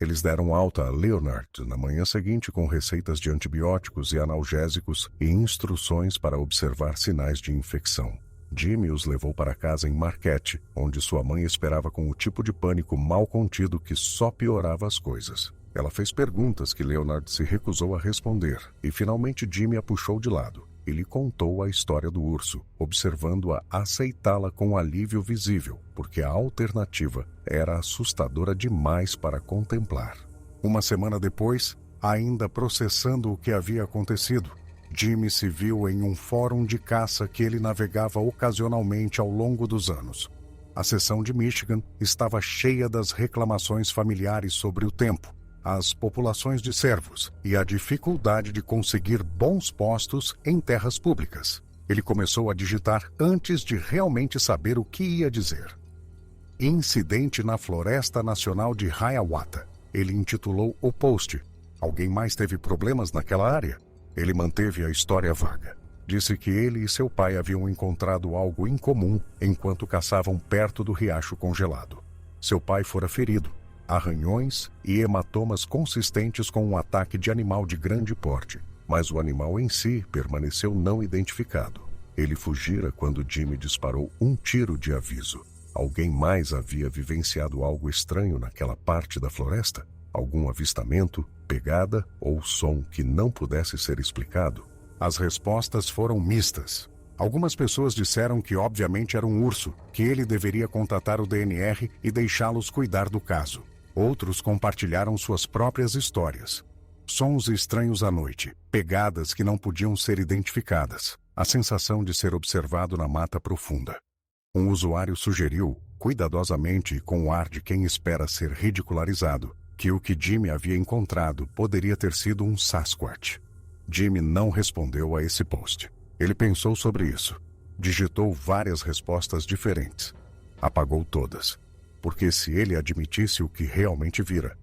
Eles deram alta a Leonard na manhã seguinte com receitas de antibióticos e analgésicos e instruções para observar sinais de infecção. Jimmy os levou para casa em Marquette, onde sua mãe esperava com o tipo de pânico mal contido que só piorava as coisas. Ela fez perguntas que Leonard se recusou a responder, e finalmente Jimmy a puxou de lado e lhe contou a história do urso, observando-a aceitá-la com alívio visível, porque a alternativa era assustadora demais para contemplar. Uma semana depois, ainda processando o que havia acontecido, Jimmy se viu em um fórum de caça que ele navegava ocasionalmente ao longo dos anos. A seção de Michigan estava cheia das reclamações familiares sobre o tempo, as populações de cervos e a dificuldade de conseguir bons postos em terras públicas. Ele começou a digitar antes de realmente saber o que ia dizer. Incidente na Floresta Nacional de Hiawatha. Ele intitulou o post. Alguém mais teve problemas naquela área? Ele manteve a história vaga. Disse que ele e seu pai haviam encontrado algo incomum enquanto caçavam perto do riacho congelado. Seu pai fora ferido. Arranhões e hematomas consistentes com um ataque de animal de grande porte, mas o animal em si permaneceu não identificado. Ele fugira quando Jimmy disparou um tiro de aviso. Alguém mais havia vivenciado algo estranho naquela parte da floresta? Algum avistamento, pegada ou som que não pudesse ser explicado? As respostas foram mistas. Algumas pessoas disseram que obviamente era um urso, que ele deveria contatar o DNR e deixá-los cuidar do caso. Outros compartilharam suas próprias histórias. Sons estranhos à noite, pegadas que não podiam ser identificadas, a sensação de ser observado na mata profunda. Um usuário sugeriu, cuidadosamente e com o ar de quem espera ser ridicularizado, que o que Jimmy havia encontrado poderia ter sido um Sasquatch. Jimmy não respondeu a esse post. Ele pensou sobre isso. Digitou várias respostas diferentes. Apagou todas. Porque se ele admitisse o que realmente vira,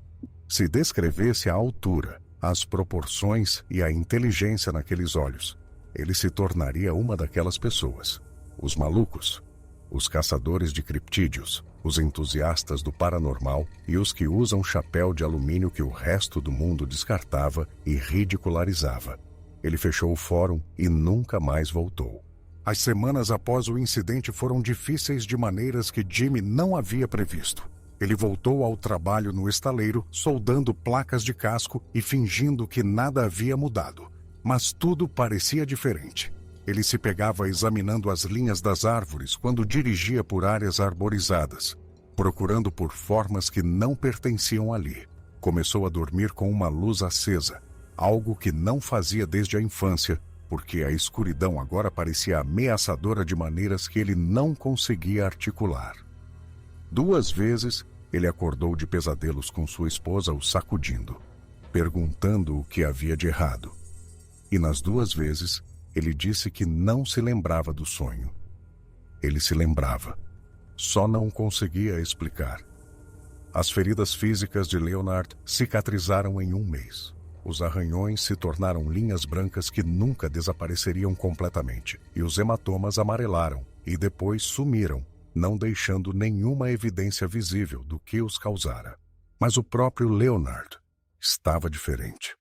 se descrevesse a altura, as proporções e a inteligência naqueles olhos, ele se tornaria uma daquelas pessoas. Os malucos, os caçadores de criptídeos, os entusiastas do paranormal e os que usam chapéu de alumínio que o resto do mundo descartava e ridicularizava. Ele fechou o fórum e nunca mais voltou. As semanas após o incidente foram difíceis de maneiras que Jimmy não havia previsto. Ele voltou ao trabalho no estaleiro, soldando placas de casco e fingindo que nada havia mudado. Mas tudo parecia diferente. Ele se pegava examinando as linhas das árvores quando dirigia por áreas arborizadas, procurando por formas que não pertenciam ali. Começou a dormir com uma luz acesa, algo que não fazia desde a infância, porque a escuridão agora parecia ameaçadora de maneiras que ele não conseguia articular. 2 vezes, ele acordou de pesadelos com sua esposa o sacudindo, perguntando o que havia de errado. E nas 2 vezes, ele disse que não se lembrava do sonho. Ele se lembrava, só não conseguia explicar. As feridas físicas de Leonard cicatrizaram em 1 mês. Os arranhões se tornaram linhas brancas que nunca desapareceriam completamente, e os hematomas amarelaram e depois sumiram, não deixando nenhuma evidência visível do que os causara. Mas o próprio Leonard estava diferente,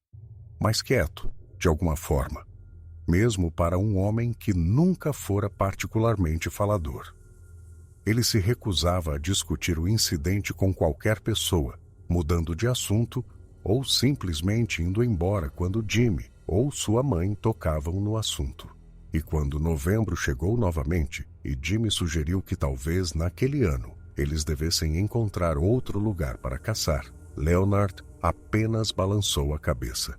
mais quieto, de alguma forma, mesmo para um homem que nunca fora particularmente falador. Ele se recusava a discutir o incidente com qualquer pessoa, mudando de assunto ou simplesmente indo embora quando Jimmy ou sua mãe tocavam no assunto. E quando novembro chegou novamente, e Jimmy sugeriu que talvez naquele ano eles devessem encontrar outro lugar para caçar, Leonard apenas balançou a cabeça.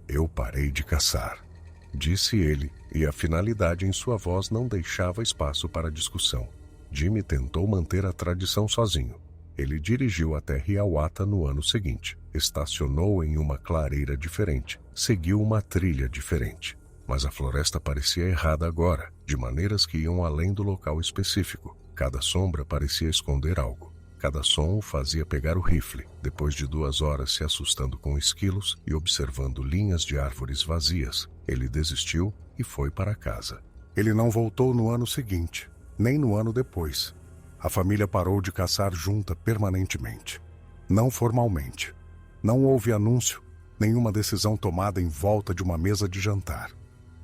Eu parei de caçar, disse ele, e a finalidade em sua voz não deixava espaço para discussão. Jimmy tentou manter a tradição sozinho. Ele dirigiu até Hiawatha no ano seguinte, estacionou em uma clareira diferente, seguiu uma trilha diferente. Mas a floresta parecia errada agora, de maneiras que iam além do local específico. Cada sombra parecia esconder algo. Cada som o fazia pegar o rifle, depois de 2 horas se assustando com esquilos e observando linhas de árvores vazias. Ele desistiu e foi para casa. Ele não voltou no ano seguinte, nem no ano depois. A família parou de caçar junta permanentemente. Não formalmente. Não houve anúncio, nenhuma decisão tomada em volta de uma mesa de jantar.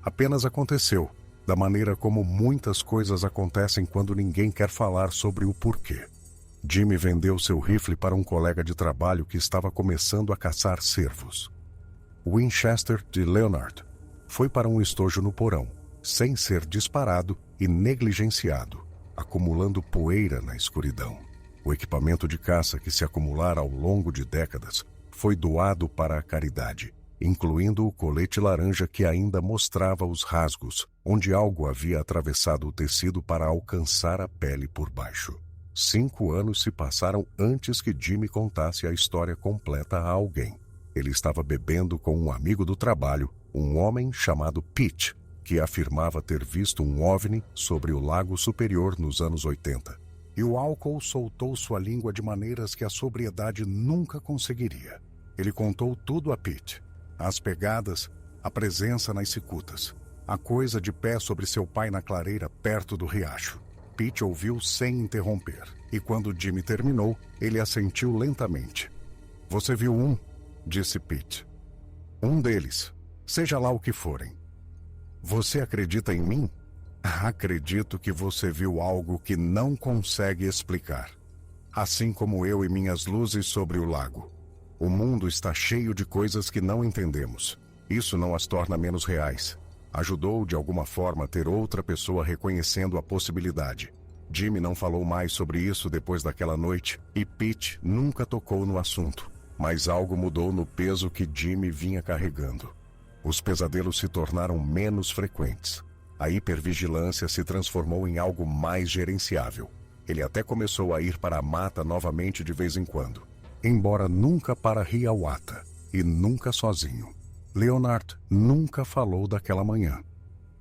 Apenas aconteceu, da maneira como muitas coisas acontecem quando ninguém quer falar sobre o porquê. Jimmy vendeu seu rifle para um colega de trabalho que estava começando a caçar cervos. O Winchester de Leonard foi para um estojo no porão, sem ser disparado e negligenciado, acumulando poeira na escuridão. O equipamento de caça que se acumulara ao longo de décadas foi doado para a caridade, incluindo o colete laranja que ainda mostrava os rasgos, onde algo havia atravessado o tecido para alcançar a pele por baixo. 5 anos se passaram antes que Jimmy contasse a história completa a alguém. Ele estava bebendo com um amigo do trabalho, um homem chamado Pete, que afirmava ter visto um OVNI sobre o Lago Superior nos anos 80. E o álcool soltou sua língua de maneiras que a sobriedade nunca conseguiria. Ele contou tudo a Pete. As pegadas, a presença nas cicutas, a coisa de pé sobre seu pai na clareira perto do riacho. Pete ouviu sem interromper, e quando Jimmy terminou, ele assentiu lentamente. Você viu um? Disse Pete. Um deles, seja lá o que forem. Você acredita em mim? Acredito que você viu algo que não consegue explicar. Assim como eu e minhas luzes sobre o lago. O mundo está cheio de coisas que não entendemos. Isso não as torna menos reais. Ajudou de alguma forma a ter outra pessoa reconhecendo a possibilidade. Jimmy não falou mais sobre isso depois daquela noite e Pete nunca tocou no assunto. Mas algo mudou no peso que Jimmy vinha carregando. Os pesadelos se tornaram menos frequentes. A hipervigilância se transformou em algo mais gerenciável. Ele até começou a ir para a mata novamente de vez em quando. Embora nunca para Hiawatha, e nunca sozinho. Leonard nunca falou daquela manhã.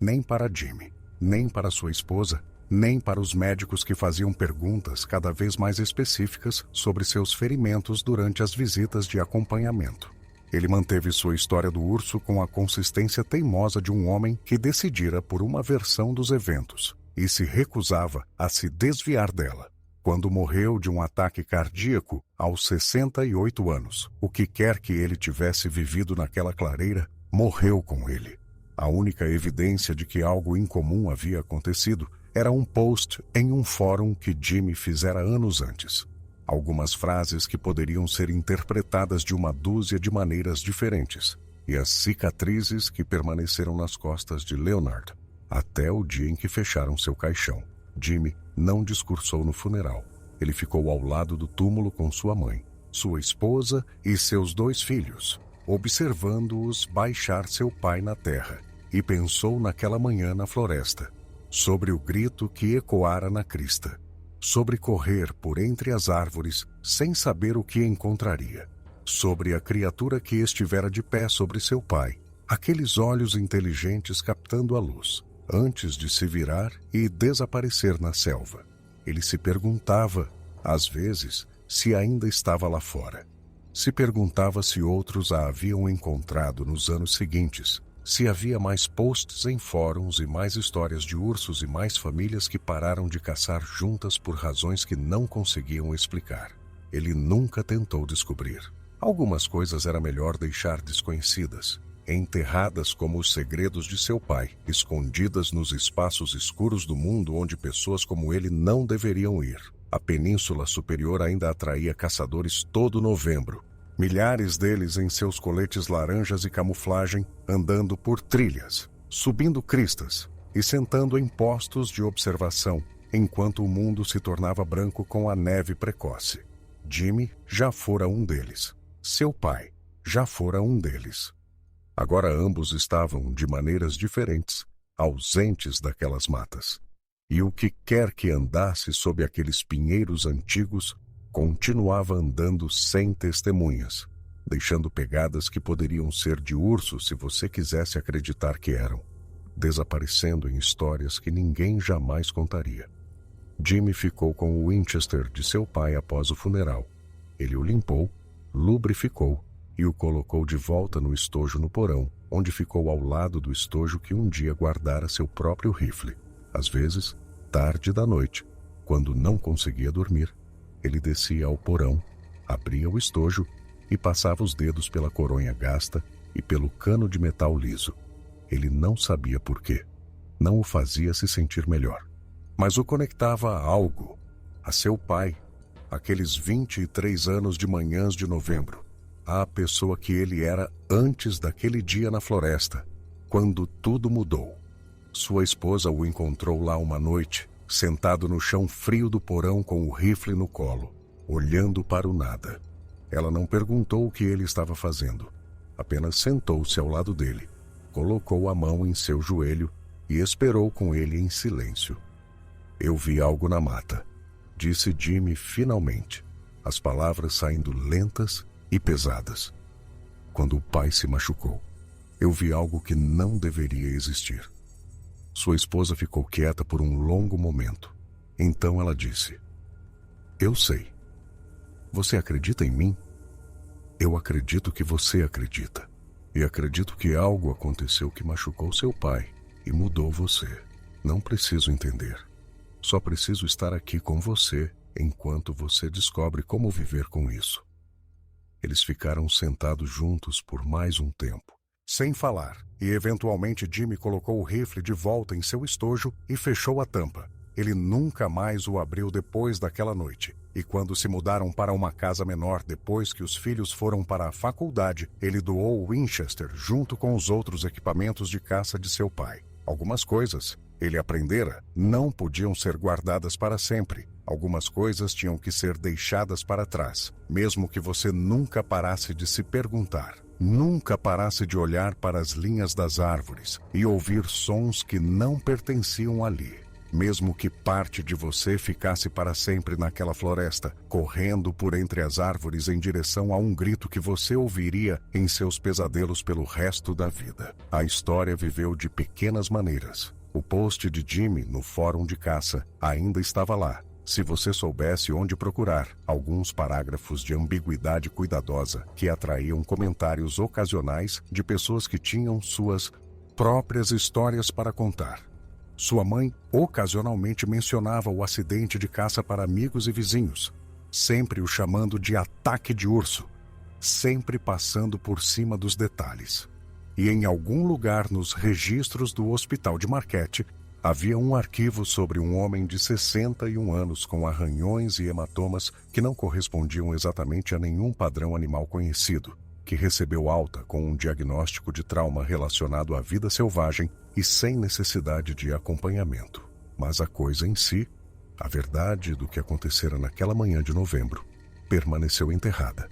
Nem para Jimmy, nem para sua esposa, nem para os médicos que faziam perguntas cada vez mais específicas sobre seus ferimentos durante as visitas de acompanhamento. Ele manteve sua história do urso com a consistência teimosa de um homem que decidira por uma versão dos eventos e se recusava a se desviar dela. Quando morreu de um ataque cardíaco aos 68 anos, o que quer que ele tivesse vivido naquela clareira, morreu com ele. A única evidência de que algo incomum havia acontecido era um post em um fórum que Jimmy fizera anos antes. Algumas frases que poderiam ser interpretadas de uma dúzia de maneiras diferentes, e as cicatrizes que permaneceram nas costas de Leonard, até o dia em que fecharam seu caixão. Jimmy não discursou no funeral. Ele ficou ao lado do túmulo com sua mãe, sua esposa e seus 2 filhos, observando-os baixar seu pai na terra, e pensou naquela manhã na floresta, sobre o grito que ecoara na crista, sobre correr por entre as árvores sem saber o que encontraria, sobre a criatura que estivera de pé sobre seu pai, aqueles olhos inteligentes captando a luz, antes de se virar e desaparecer na selva. Ele se perguntava, às vezes, se ainda estava lá fora. Se perguntava se outros a haviam encontrado nos anos seguintes, se havia mais posts em fóruns e mais histórias de ursos e mais famílias que pararam de caçar juntas por razões que não conseguiam explicar. Ele nunca tentou descobrir. Algumas coisas era melhor deixar desconhecidas, enterradas como os segredos de seu pai, escondidas nos espaços escuros do mundo onde pessoas como ele não deveriam ir. A Península Superior ainda atraía caçadores todo novembro, milhares deles em seus coletes laranjas e camuflagem, andando por trilhas, subindo cristas, e sentando em postos de observação, enquanto o mundo se tornava branco com a neve precoce. Jimmy já fora um deles. Seu pai já fora um deles. Agora ambos estavam, de maneiras diferentes, ausentes daquelas matas. E o que quer que andasse sob aqueles pinheiros antigos, continuava andando sem testemunhas, deixando pegadas que poderiam ser de urso se você quisesse acreditar que eram, desaparecendo em histórias que ninguém jamais contaria. Jimmy ficou com o Winchester de seu pai após o funeral. Ele o limpou, lubrificou e o colocou de volta no estojo no porão, onde ficou ao lado do estojo que um dia guardara seu próprio rifle. Às vezes, tarde da noite, quando não conseguia dormir, ele descia ao porão, abria o estojo e passava os dedos pela coronha gasta e pelo cano de metal liso. Ele não sabia por quê. Não o fazia se sentir melhor. Mas o conectava a algo, a seu pai, aqueles 23 anos de manhãs de novembro, à pessoa que ele era antes daquele dia na floresta, quando tudo mudou. Sua esposa o encontrou lá uma noite, sentado no chão frio do porão com o rifle no colo, olhando para o nada. Ela não perguntou o que ele estava fazendo, apenas sentou-se ao lado dele, colocou a mão em seu joelho e esperou com ele em silêncio. Eu vi algo na mata, disse Jimmy finalmente, as palavras saindo lentas e pesadas. Quando o pai se machucou, eu vi algo que não deveria existir. Sua esposa ficou quieta por um longo momento. Então ela disse: Eu sei. Você acredita em mim? Eu acredito que você acredita. E acredito que algo aconteceu que machucou seu pai e mudou você. Não preciso entender. Só preciso estar aqui com você enquanto você descobre como viver com isso. Eles ficaram sentados juntos por mais um tempo, sem falar, e eventualmente Jimmy colocou o rifle de volta em seu estojo e fechou a tampa. Ele nunca mais o abriu depois daquela noite, e quando se mudaram para uma casa menor depois que os filhos foram para a faculdade, ele doou o Winchester junto com os outros equipamentos de caça de seu pai. Algumas coisas ele aprendera não podiam ser guardadas para sempre. Algumas coisas tinham que ser deixadas para trás, mesmo que você nunca parasse de se perguntar, nunca parasse de olhar para as linhas das árvores e ouvir sons que não pertenciam ali. Mesmo que parte de você ficasse para sempre naquela floresta, correndo por entre as árvores em direção a um grito que você ouviria em seus pesadelos pelo resto da vida. A história viveu de pequenas maneiras. O post de Jimmy no fórum de caça ainda estava lá. Se você soubesse onde procurar, alguns parágrafos de ambiguidade cuidadosa que atraíam comentários ocasionais de pessoas que tinham suas próprias histórias para contar. Sua mãe ocasionalmente mencionava o acidente de caça para amigos e vizinhos, sempre o chamando de ataque de urso, sempre passando por cima dos detalhes. E em algum lugar nos registros do hospital de Marquette, havia um arquivo sobre um homem de 61 anos com arranhões e hematomas que não correspondiam exatamente a nenhum padrão animal conhecido, que recebeu alta com um diagnóstico de trauma relacionado à vida selvagem e sem necessidade de acompanhamento. Mas a coisa em si, a verdade do que acontecera naquela manhã de novembro, permaneceu enterrada.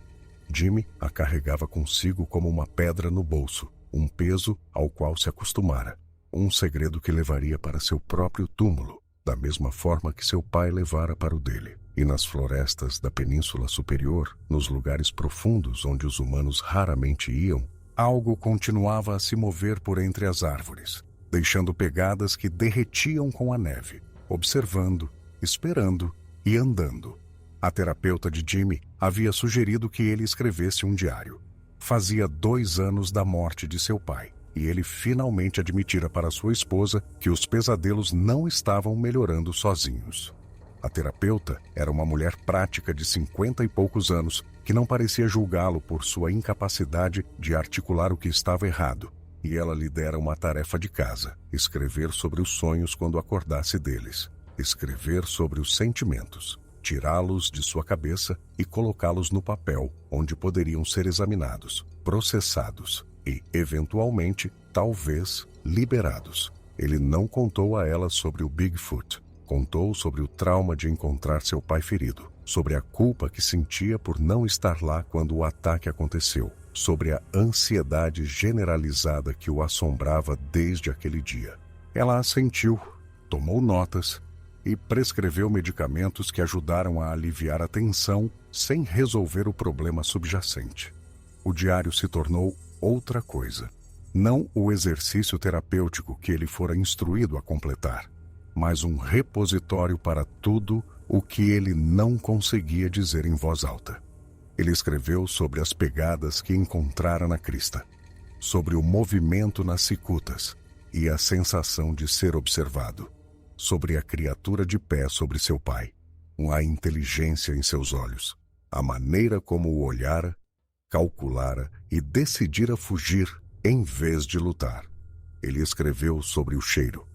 Jimmy a carregava consigo como uma pedra no bolso, um peso ao qual se acostumara, um segredo que levaria para seu próprio túmulo, da mesma forma que seu pai levara para o dele. E nas florestas da Península Superior, nos lugares profundos onde os humanos raramente iam, algo continuava a se mover por entre as árvores, deixando pegadas que derretiam com a neve, observando, esperando e andando. A terapeuta de Jimmy havia sugerido que ele escrevesse um diário. Fazia 2 anos da morte de seu pai, e ele finalmente admitira para sua esposa que os pesadelos não estavam melhorando sozinhos. A terapeuta era uma mulher prática de 50 e poucos anos que não parecia julgá-lo por sua incapacidade de articular o que estava errado, e ela lhe dera uma tarefa de casa: escrever sobre os sonhos quando acordasse deles, escrever sobre os sentimentos, tirá-los de sua cabeça e colocá-los no papel, onde poderiam ser examinados, processados e, eventualmente, talvez, liberados. Ele não contou a ela sobre o Bigfoot. Contou sobre o trauma de encontrar seu pai ferido, sobre a culpa que sentia por não estar lá quando o ataque aconteceu, sobre a ansiedade generalizada que o assombrava desde aquele dia. Ela assentiu, tomou notas e prescreveu medicamentos que ajudaram a aliviar a tensão sem resolver o problema subjacente. O diário se tornou outra coisa. Não o exercício terapêutico que ele fora instruído a completar, mas um repositório para tudo o que ele não conseguia dizer em voz alta. Ele escreveu sobre as pegadas que encontrara na crista, sobre o movimento nas cicutas e a sensação de ser observado, sobre a criatura de pé sobre seu pai, a inteligência em seus olhos, a maneira como o olhara, calculara e decidira fugir em vez de lutar. Ele escreveu sobre o cheiro,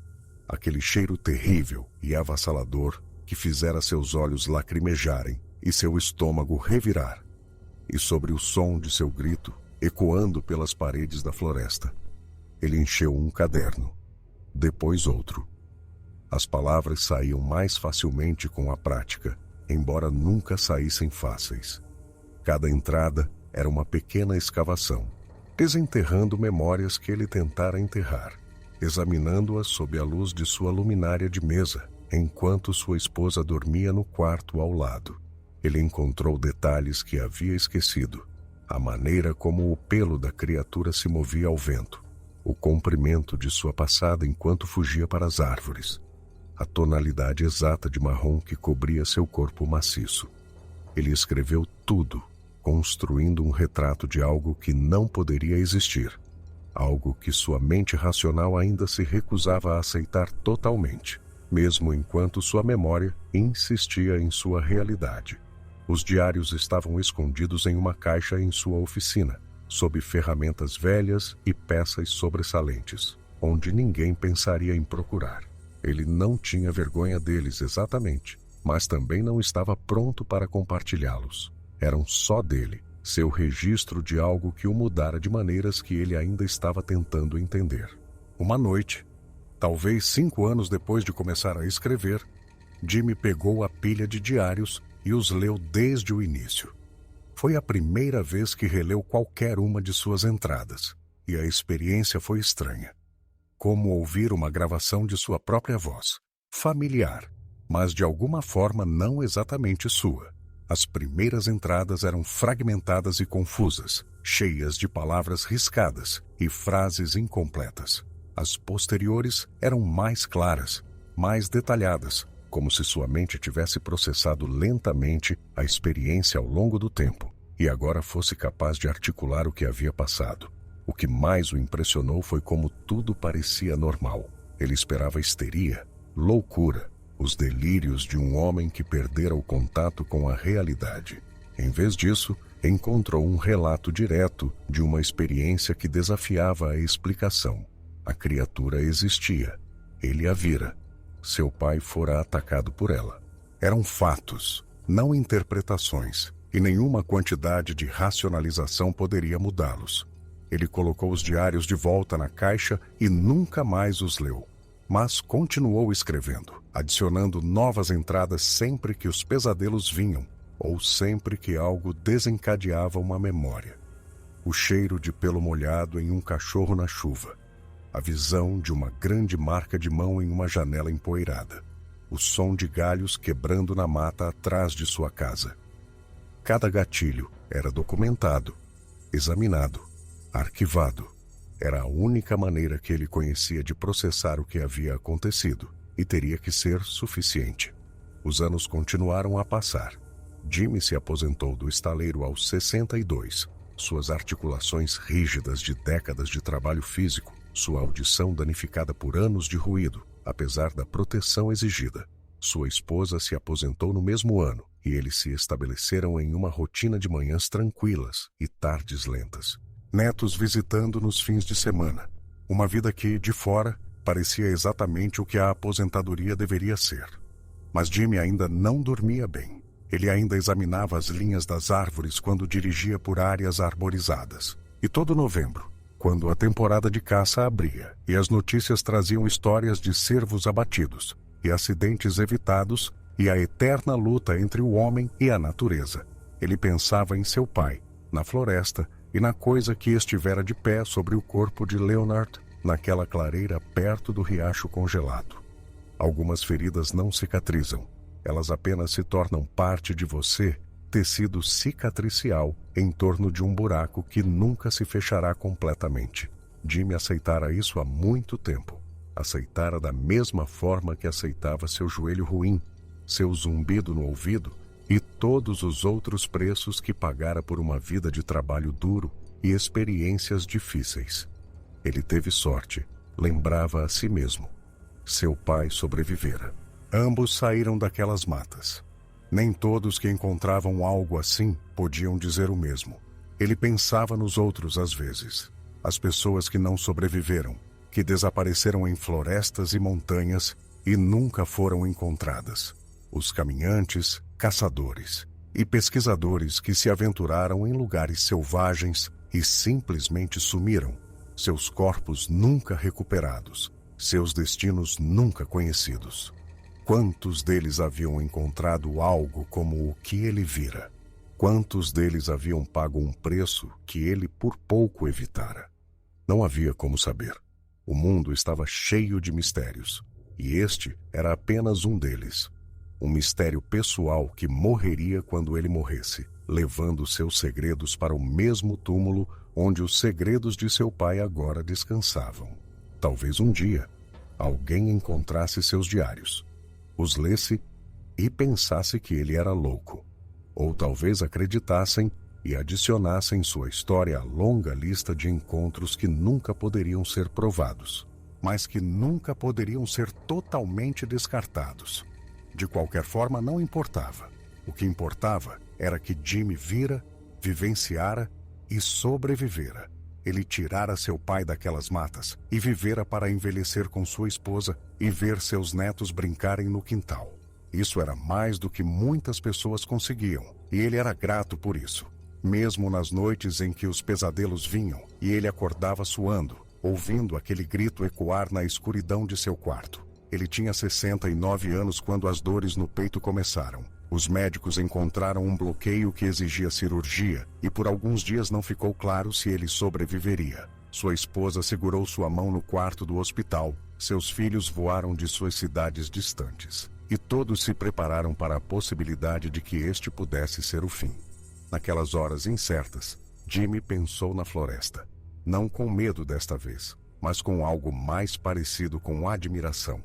aquele cheiro terrível e avassalador que fizera seus olhos lacrimejarem e seu estômago revirar, e sobre o som de seu grito ecoando pelas paredes da floresta. Ele encheu um caderno, depois outro. As palavras saíam mais facilmente com a prática, embora nunca saíssem fáceis. Cada entrada era uma pequena escavação, desenterrando memórias que ele tentara enterrar, examinando-as sob a luz de sua luminária de mesa, enquanto sua esposa dormia no quarto ao lado. Ele encontrou detalhes que havia esquecido, a maneira como o pelo da criatura se movia ao vento, o comprimento de sua passada enquanto fugia para as árvores, a tonalidade exata de marrom que cobria seu corpo maciço. Ele escreveu tudo, construindo um retrato de algo que não poderia existir, algo que sua mente racional ainda se recusava a aceitar totalmente, mesmo enquanto sua memória insistia em sua realidade. Os diários estavam escondidos em uma caixa em sua oficina, sob ferramentas velhas e peças sobressalentes, onde ninguém pensaria em procurar. Ele não tinha vergonha deles exatamente, mas também não estava pronto para compartilhá-los. Eram só dele, seu registro de algo que o mudara de maneiras que ele ainda estava tentando entender. Uma noite, talvez 5 anos depois de começar a escrever, Jimmy pegou a pilha de diários e os leu desde o início. Foi a primeira vez que releu qualquer uma de suas entradas, e a experiência foi estranha. Como ouvir uma gravação de sua própria voz, familiar, mas de alguma forma não exatamente sua. As primeiras entradas eram fragmentadas e confusas, cheias de palavras riscadas e frases incompletas. As posteriores eram mais claras, mais detalhadas, como se sua mente tivesse processado lentamente a experiência ao longo do tempo e agora fosse capaz de articular o que havia passado. O que mais o impressionou foi como tudo parecia normal. Ele esperava histeria, loucura, os delírios de um homem que perdera o contato com a realidade. Em vez disso, encontrou um relato direto de uma experiência que desafiava a explicação. A criatura existia. Ele a vira. Seu pai fora atacado por ela. Eram fatos, não interpretações, e nenhuma quantidade de racionalização poderia mudá-los. Ele colocou os diários de volta na caixa e nunca mais os leu. Mas continuou escrevendo, adicionando novas entradas sempre que os pesadelos vinham, ou sempre que algo desencadeava uma memória. O cheiro de pelo molhado em um cachorro na chuva. A visão de uma grande marca de mão em uma janela empoeirada. O som de galhos quebrando na mata atrás de sua casa. Cada gatilho era documentado, examinado, arquivado. Era a única maneira que ele conhecia de processar o que havia acontecido, e teria que ser suficiente. Os anos continuaram a passar. Jimmy se aposentou do estaleiro aos 62. Suas articulações rígidas de décadas de trabalho físico, sua audição danificada por anos de ruído, apesar da proteção exigida. Sua esposa se aposentou no mesmo ano, e eles se estabeleceram em uma rotina de manhãs tranquilas e tardes lentas. Netos visitando nos fins de semana. Uma vida que, de fora, parecia exatamente o que a aposentadoria deveria ser. Mas Jimmy ainda não dormia bem. Ele ainda examinava as linhas das árvores quando dirigia por áreas arborizadas. E todo novembro, quando a temporada de caça abria e as notícias traziam histórias de cervos abatidos e acidentes evitados e a eterna luta entre o homem e a natureza, ele pensava em seu pai, na floresta e na coisa que estivera de pé sobre o corpo de Leonard naquela clareira perto do riacho congelado. Algumas feridas não cicatrizam, elas apenas se tornam parte de você, tecido cicatricial em torno de um buraco que nunca se fechará completamente. Jimmy aceitara isso há muito tempo. Aceitara da mesma forma que aceitava seu joelho ruim, seu zumbido no ouvido e todos os outros preços que pagara por uma vida de trabalho duro e experiências difíceis. Ele teve sorte, lembrava a si mesmo. Seu pai sobrevivera. Ambos saíram daquelas matas. Nem todos que encontravam algo assim podiam dizer o mesmo. Ele pensava nos outros às vezes. As pessoas que não sobreviveram, que desapareceram em florestas e montanhas e nunca foram encontradas. Os caminhantes, caçadores e pesquisadores que se aventuraram em lugares selvagens e simplesmente sumiram. Seus corpos nunca recuperados, seus destinos nunca conhecidos. Quantos deles haviam encontrado algo como o que ele vira? Quantos deles haviam pago um preço que ele por pouco evitara? Não havia como saber. O mundo estava cheio de mistérios, e este era apenas um deles. Um mistério pessoal que morreria quando ele morresse, levando seus segredos para o mesmo túmulo onde os segredos de seu pai agora descansavam. Talvez um dia, alguém encontrasse seus diários, os lesse e pensasse que ele era louco. Ou talvez acreditassem e adicionassem sua história à longa lista de encontros que nunca poderiam ser provados, mas que nunca poderiam ser totalmente descartados. De qualquer forma, não importava. O que importava era que Jimmy vira, vivenciara e sobrevivera. Ele tirara seu pai daquelas matas e vivera para envelhecer com sua esposa e ver seus netos brincarem no quintal. Isso era mais do que muitas pessoas conseguiam, e ele era grato por isso. Mesmo nas noites em que os pesadelos vinham e ele acordava suando, ouvindo aquele grito ecoar na escuridão de seu quarto. Ele tinha 69 anos quando as dores no peito começaram. Os médicos encontraram um bloqueio que exigia cirurgia e por alguns dias não ficou claro se ele sobreviveria. Sua esposa segurou sua mão no quarto do hospital. Seus filhos voaram de suas cidades distantes. E todos se prepararam para a possibilidade de que este pudesse ser o fim. Naquelas horas incertas, Jimmy pensou na floresta. Não com medo desta vez, mas com algo mais parecido com admiração.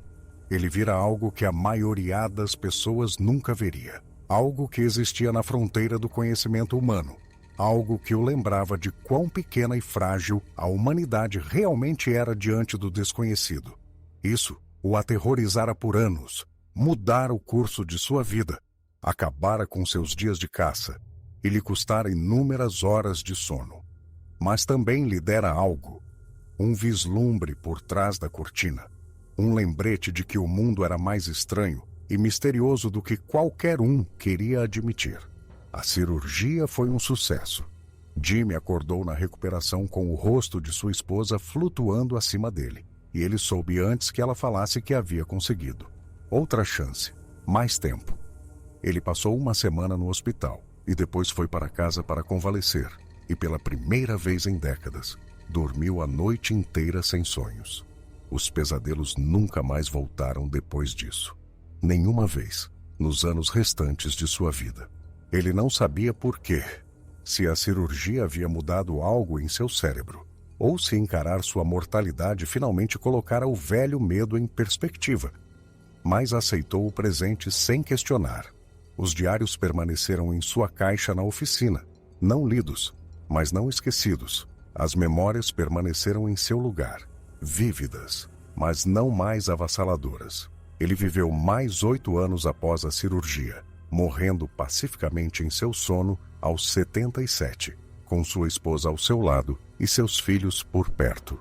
Ele vira algo que a maioria das pessoas nunca veria. Algo que existia na fronteira do conhecimento humano. Algo que o lembrava de quão pequena e frágil a humanidade realmente era diante do desconhecido. Isso o aterrorizara por anos, mudara o curso de sua vida, acabara com seus dias de caça e lhe custara inúmeras horas de sono. Mas também lhe dera algo, um vislumbre por trás da cortina. Um lembrete de que o mundo era mais estranho e misterioso do que qualquer um queria admitir. A cirurgia foi um sucesso. Jimmy acordou na recuperação com o rosto de sua esposa flutuando acima dele, e ele soube antes que ela falasse que havia conseguido. Outra chance, mais tempo. Ele passou uma semana no hospital e depois foi para casa para convalescer, e pela primeira vez em décadas, dormiu a noite inteira sem sonhos. Os pesadelos nunca mais voltaram depois disso. Nenhuma vez, nos anos restantes de sua vida. Ele não sabia por quê, se a cirurgia havia mudado algo em seu cérebro, ou se encarar sua mortalidade finalmente colocara o velho medo em perspectiva. Mas aceitou o presente sem questionar. Os diários permaneceram em sua caixa na oficina, não lidos, mas não esquecidos. As memórias permaneceram em seu lugar. Vívidas, mas não mais avassaladoras. Ele viveu mais 8 anos após a cirurgia, morrendo pacificamente em seu sono aos 77, com sua esposa ao seu lado e seus filhos por perto.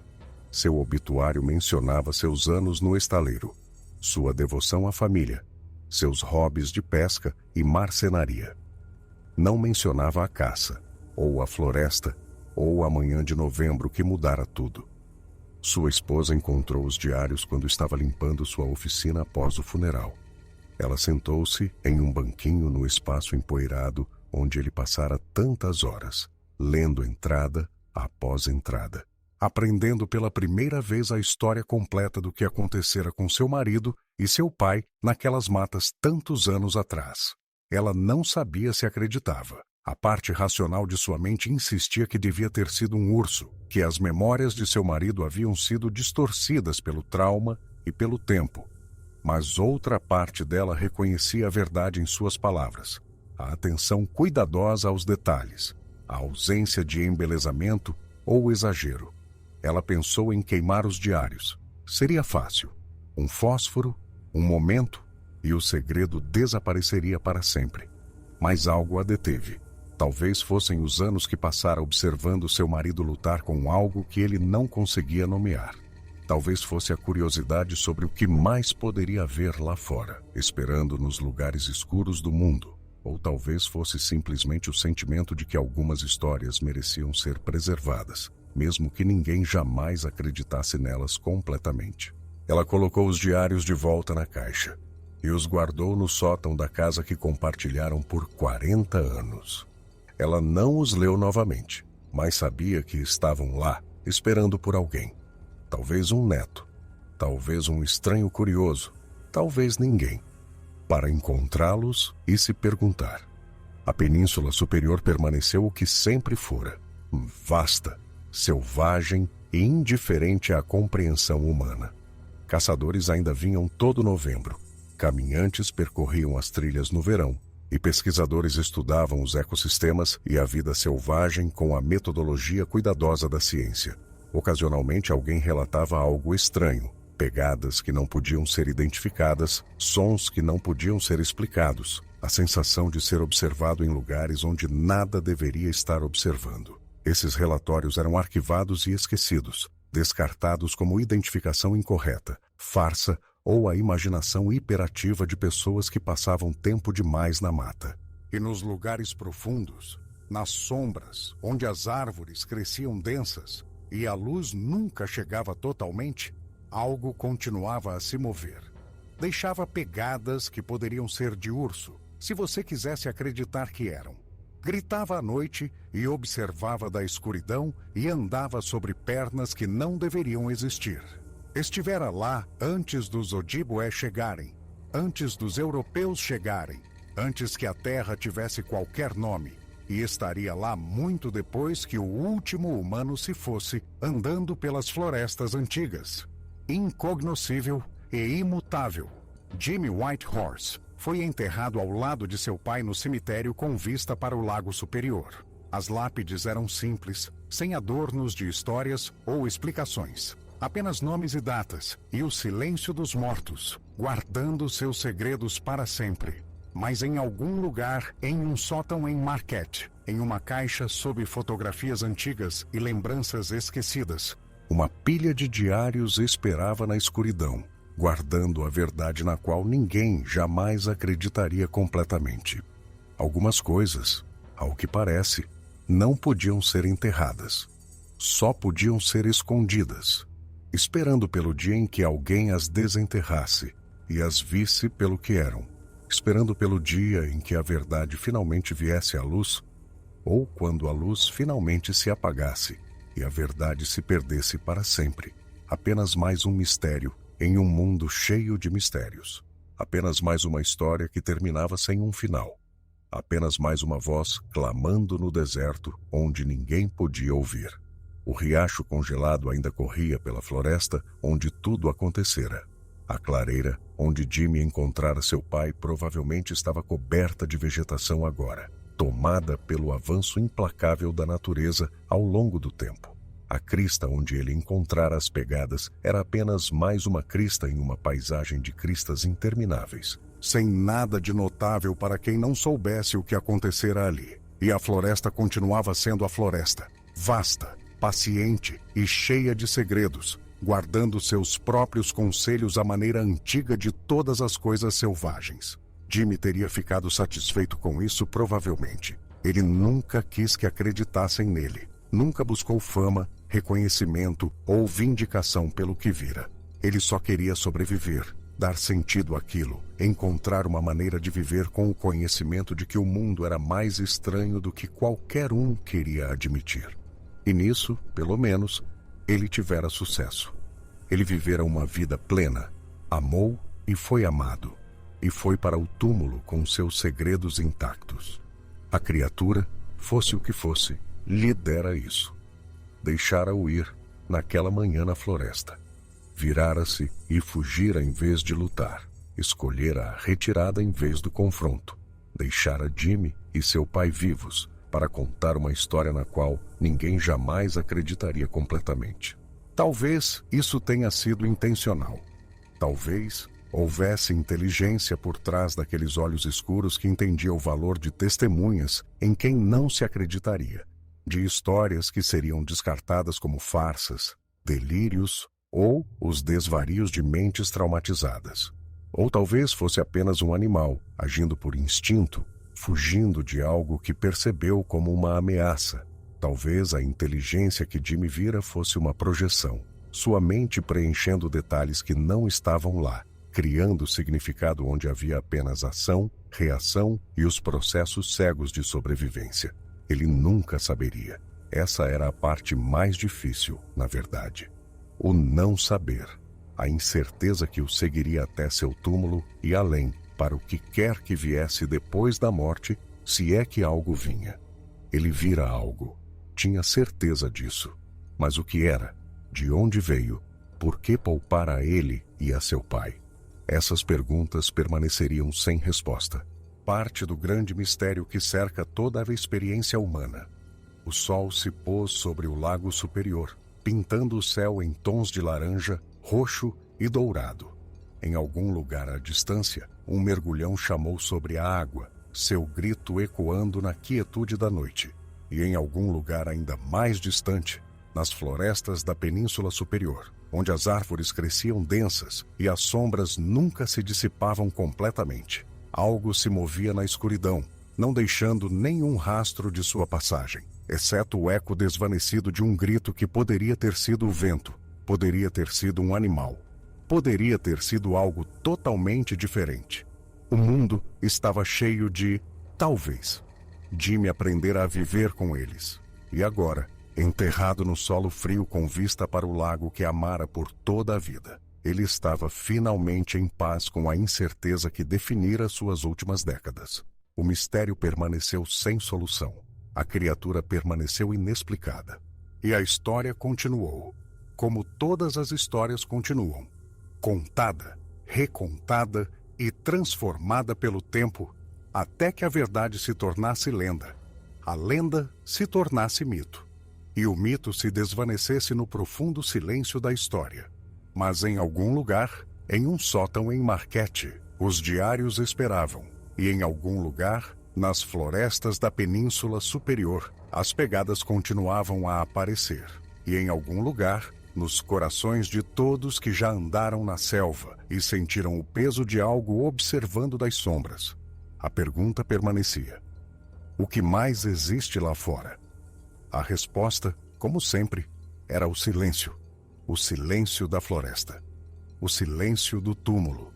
Seu obituário mencionava seus anos no estaleiro, sua devoção à família, seus hobbies de pesca e marcenaria. Não mencionava a caça, ou a floresta, ou a manhã de novembro que mudara tudo. Sua esposa encontrou os diários quando estava limpando sua oficina após o funeral. Ela sentou-se em um banquinho no espaço empoeirado onde ele passara tantas horas, lendo entrada após entrada, aprendendo pela primeira vez a história completa do que acontecera com seu marido e seu pai naquelas matas tantos anos atrás. Ela não sabia se acreditava. A parte racional de sua mente insistia que devia ter sido um urso, que as memórias de seu marido haviam sido distorcidas pelo trauma e pelo tempo. Mas outra parte dela reconhecia a verdade em suas palavras, a atenção cuidadosa aos detalhes, a ausência de embelezamento ou exagero. Ela pensou em queimar os diários. Seria fácil. Um fósforo, um momento, e o segredo desapareceria para sempre. Mas algo a deteve. Talvez fossem os anos que passara observando seu marido lutar com algo que ele não conseguia nomear. Talvez fosse a curiosidade sobre o que mais poderia haver lá fora, esperando nos lugares escuros do mundo. Ou talvez fosse simplesmente o sentimento de que algumas histórias mereciam ser preservadas, mesmo que ninguém jamais acreditasse nelas completamente. Ela colocou os diários de volta na caixa e os guardou no sótão da casa que compartilharam por 40 anos. Ela não os leu novamente, mas sabia que estavam lá, esperando por alguém. Talvez um neto, talvez um estranho curioso, talvez ninguém, para encontrá-los e se perguntar. A Península Superior permaneceu o que sempre fora, vasta, selvagem e indiferente à compreensão humana. Caçadores ainda vinham todo novembro, caminhantes percorriam as trilhas no verão, e pesquisadores estudavam os ecossistemas e a vida selvagem com a metodologia cuidadosa da ciência. Ocasionalmente alguém relatava algo estranho, pegadas que não podiam ser identificadas, sons que não podiam ser explicados, a sensação de ser observado em lugares onde nada deveria estar observando. Esses relatórios eram arquivados e esquecidos, descartados como identificação incorreta, farsa ou a imaginação hiperativa de pessoas que passavam tempo demais na mata. E nos lugares profundos, nas sombras, onde as árvores cresciam densas e a luz nunca chegava totalmente, algo continuava a se mover. Deixava pegadas que poderiam ser de urso, se você quisesse acreditar que eram. Gritava à noite e observava da escuridão e andava sobre pernas que não deveriam existir. Estivera lá antes dos Ojibwe chegarem, antes dos europeus chegarem, antes que a terra tivesse qualquer nome, e estaria lá muito depois que o último humano se fosse, andando pelas florestas antigas. Incognoscível e imutável, Jimmy Whitehorse foi enterrado ao lado de seu pai no cemitério com vista para o Lago Superior. As lápides eram simples, sem adornos de histórias ou explicações. Apenas nomes e datas, e o silêncio dos mortos, guardando seus segredos para sempre. Mas em algum lugar, em um sótão em Marquette, em uma caixa sob fotografias antigas e lembranças esquecidas, uma pilha de diários esperava na escuridão, guardando a verdade na qual ninguém jamais acreditaria completamente. Algumas coisas, ao que parece, não podiam ser enterradas. Só podiam ser escondidas, esperando pelo dia em que alguém as desenterrasse e as visse pelo que eram, esperando pelo dia em que a verdade finalmente viesse à luz, ou quando a luz finalmente se apagasse e a verdade se perdesse para sempre. Apenas mais um mistério em um mundo cheio de mistérios. Apenas mais uma história que terminava sem um final. Apenas mais uma voz clamando no deserto onde ninguém podia ouvir. O riacho congelado ainda corria pela floresta onde tudo acontecera. A clareira onde Jimmy encontrara seu pai provavelmente estava coberta de vegetação agora, tomada pelo avanço implacável da natureza ao longo do tempo. A crista onde ele encontrara as pegadas era apenas mais uma crista em uma paisagem de cristas intermináveis, sem nada de notável para quem não soubesse o que acontecera ali. E a floresta continuava sendo a floresta, vasta, paciente e cheia de segredos, guardando seus próprios conselhos à maneira antiga de todas as coisas selvagens. Jimmy teria ficado satisfeito com isso provavelmente. Ele nunca quis que acreditassem nele. Nunca buscou fama, reconhecimento ou vindicação pelo que vira. Ele só queria sobreviver, dar sentido àquilo, encontrar uma maneira de viver com o conhecimento de que o mundo era mais estranho do que qualquer um queria admitir. E nisso, pelo menos, ele tivera sucesso. Ele vivera uma vida plena, amou e foi amado, e foi para o túmulo com seus segredos intactos. A criatura, fosse o que fosse, lhe dera isso. Deixara-o ir naquela manhã na floresta. Virara-se e fugira em vez de lutar. Escolhera a retirada em vez do confronto. Deixara Jimmy e seu pai vivos para contar uma história na qual ninguém jamais acreditaria completamente. Talvez isso tenha sido intencional. Talvez houvesse inteligência por trás daqueles olhos escuros que entendia o valor de testemunhas em quem não se acreditaria, de histórias que seriam descartadas como farsas, delírios ou os desvarios de mentes traumatizadas. Ou talvez fosse apenas um animal, agindo por instinto, fugindo de algo que percebeu como uma ameaça. Talvez a inteligência que Jimmy vira fosse uma projeção, sua mente preenchendo detalhes que não estavam lá, criando significado onde havia apenas ação, reação e os processos cegos de sobrevivência. Ele nunca saberia. Essa era a parte mais difícil, na verdade. O não saber. A incerteza que o seguiria até seu túmulo e além, para o que quer que viesse depois da morte, se é que algo vinha. Ele vira algo. Tinha certeza disso. Mas o que era? De onde veio? Por que poupar a ele e a seu pai? Essas perguntas permaneceriam sem resposta. Parte do grande mistério que cerca toda a experiência humana. O sol se pôs sobre o lago superior, pintando o céu em tons de laranja, roxo e dourado. Em algum lugar à distância, um mergulhão chamou sobre a água, seu grito ecoando na quietude da noite. E em algum lugar ainda mais distante, nas florestas da Península Superior, onde as árvores cresciam densas e as sombras nunca se dissipavam completamente, algo se movia na escuridão, não deixando nenhum rastro de sua passagem, exceto o eco desvanecido de um grito que poderia ter sido o vento, poderia ter sido um animal, poderia ter sido algo totalmente diferente. O mundo estava cheio de talvez. Jimmy aprendera a viver com eles. E agora, enterrado no solo frio com vista para o lago que amara por toda a vida, ele estava finalmente em paz com a incerteza que definira suas últimas décadas. O mistério permaneceu sem solução. A criatura permaneceu inexplicada. E a história continuou, como todas as histórias continuam, contada, recontada e transformada pelo tempo, até que a verdade se tornasse lenda, a lenda se tornasse mito, e o mito se desvanecesse no profundo silêncio da história. Mas em algum lugar, em um sótão em Marquette, os diários esperavam, e em algum lugar, nas florestas da Península Superior, as pegadas continuavam a aparecer, e em algum lugar, nos corações de todos que já andaram na selva e sentiram o peso de algo observando das sombras, a pergunta permanecia: o que mais existe lá fora? A resposta, como sempre, era o silêncio da floresta, o silêncio do túmulo,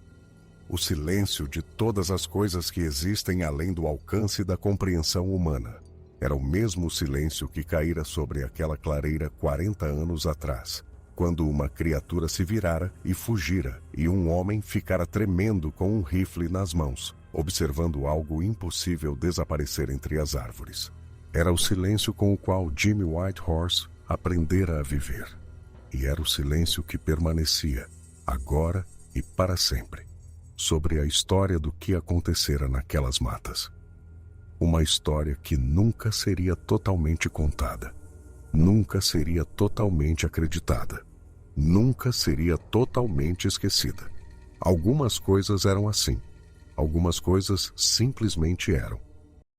o silêncio de todas as coisas que existem além do alcance da compreensão humana. Era o mesmo silêncio que caíra sobre aquela clareira 40 anos atrás, quando uma criatura se virara e fugira, e um homem ficara tremendo com um rifle nas mãos, observando algo impossível desaparecer entre as árvores. Era o silêncio com o qual Jimmy Whitehorse aprendera a viver. E era o silêncio que permanecia, agora e para sempre, sobre a história do que acontecera naquelas matas. Uma história que nunca seria totalmente contada, nunca seria totalmente acreditada, nunca seria totalmente esquecida. Algumas coisas eram assim. Algumas coisas simplesmente eram.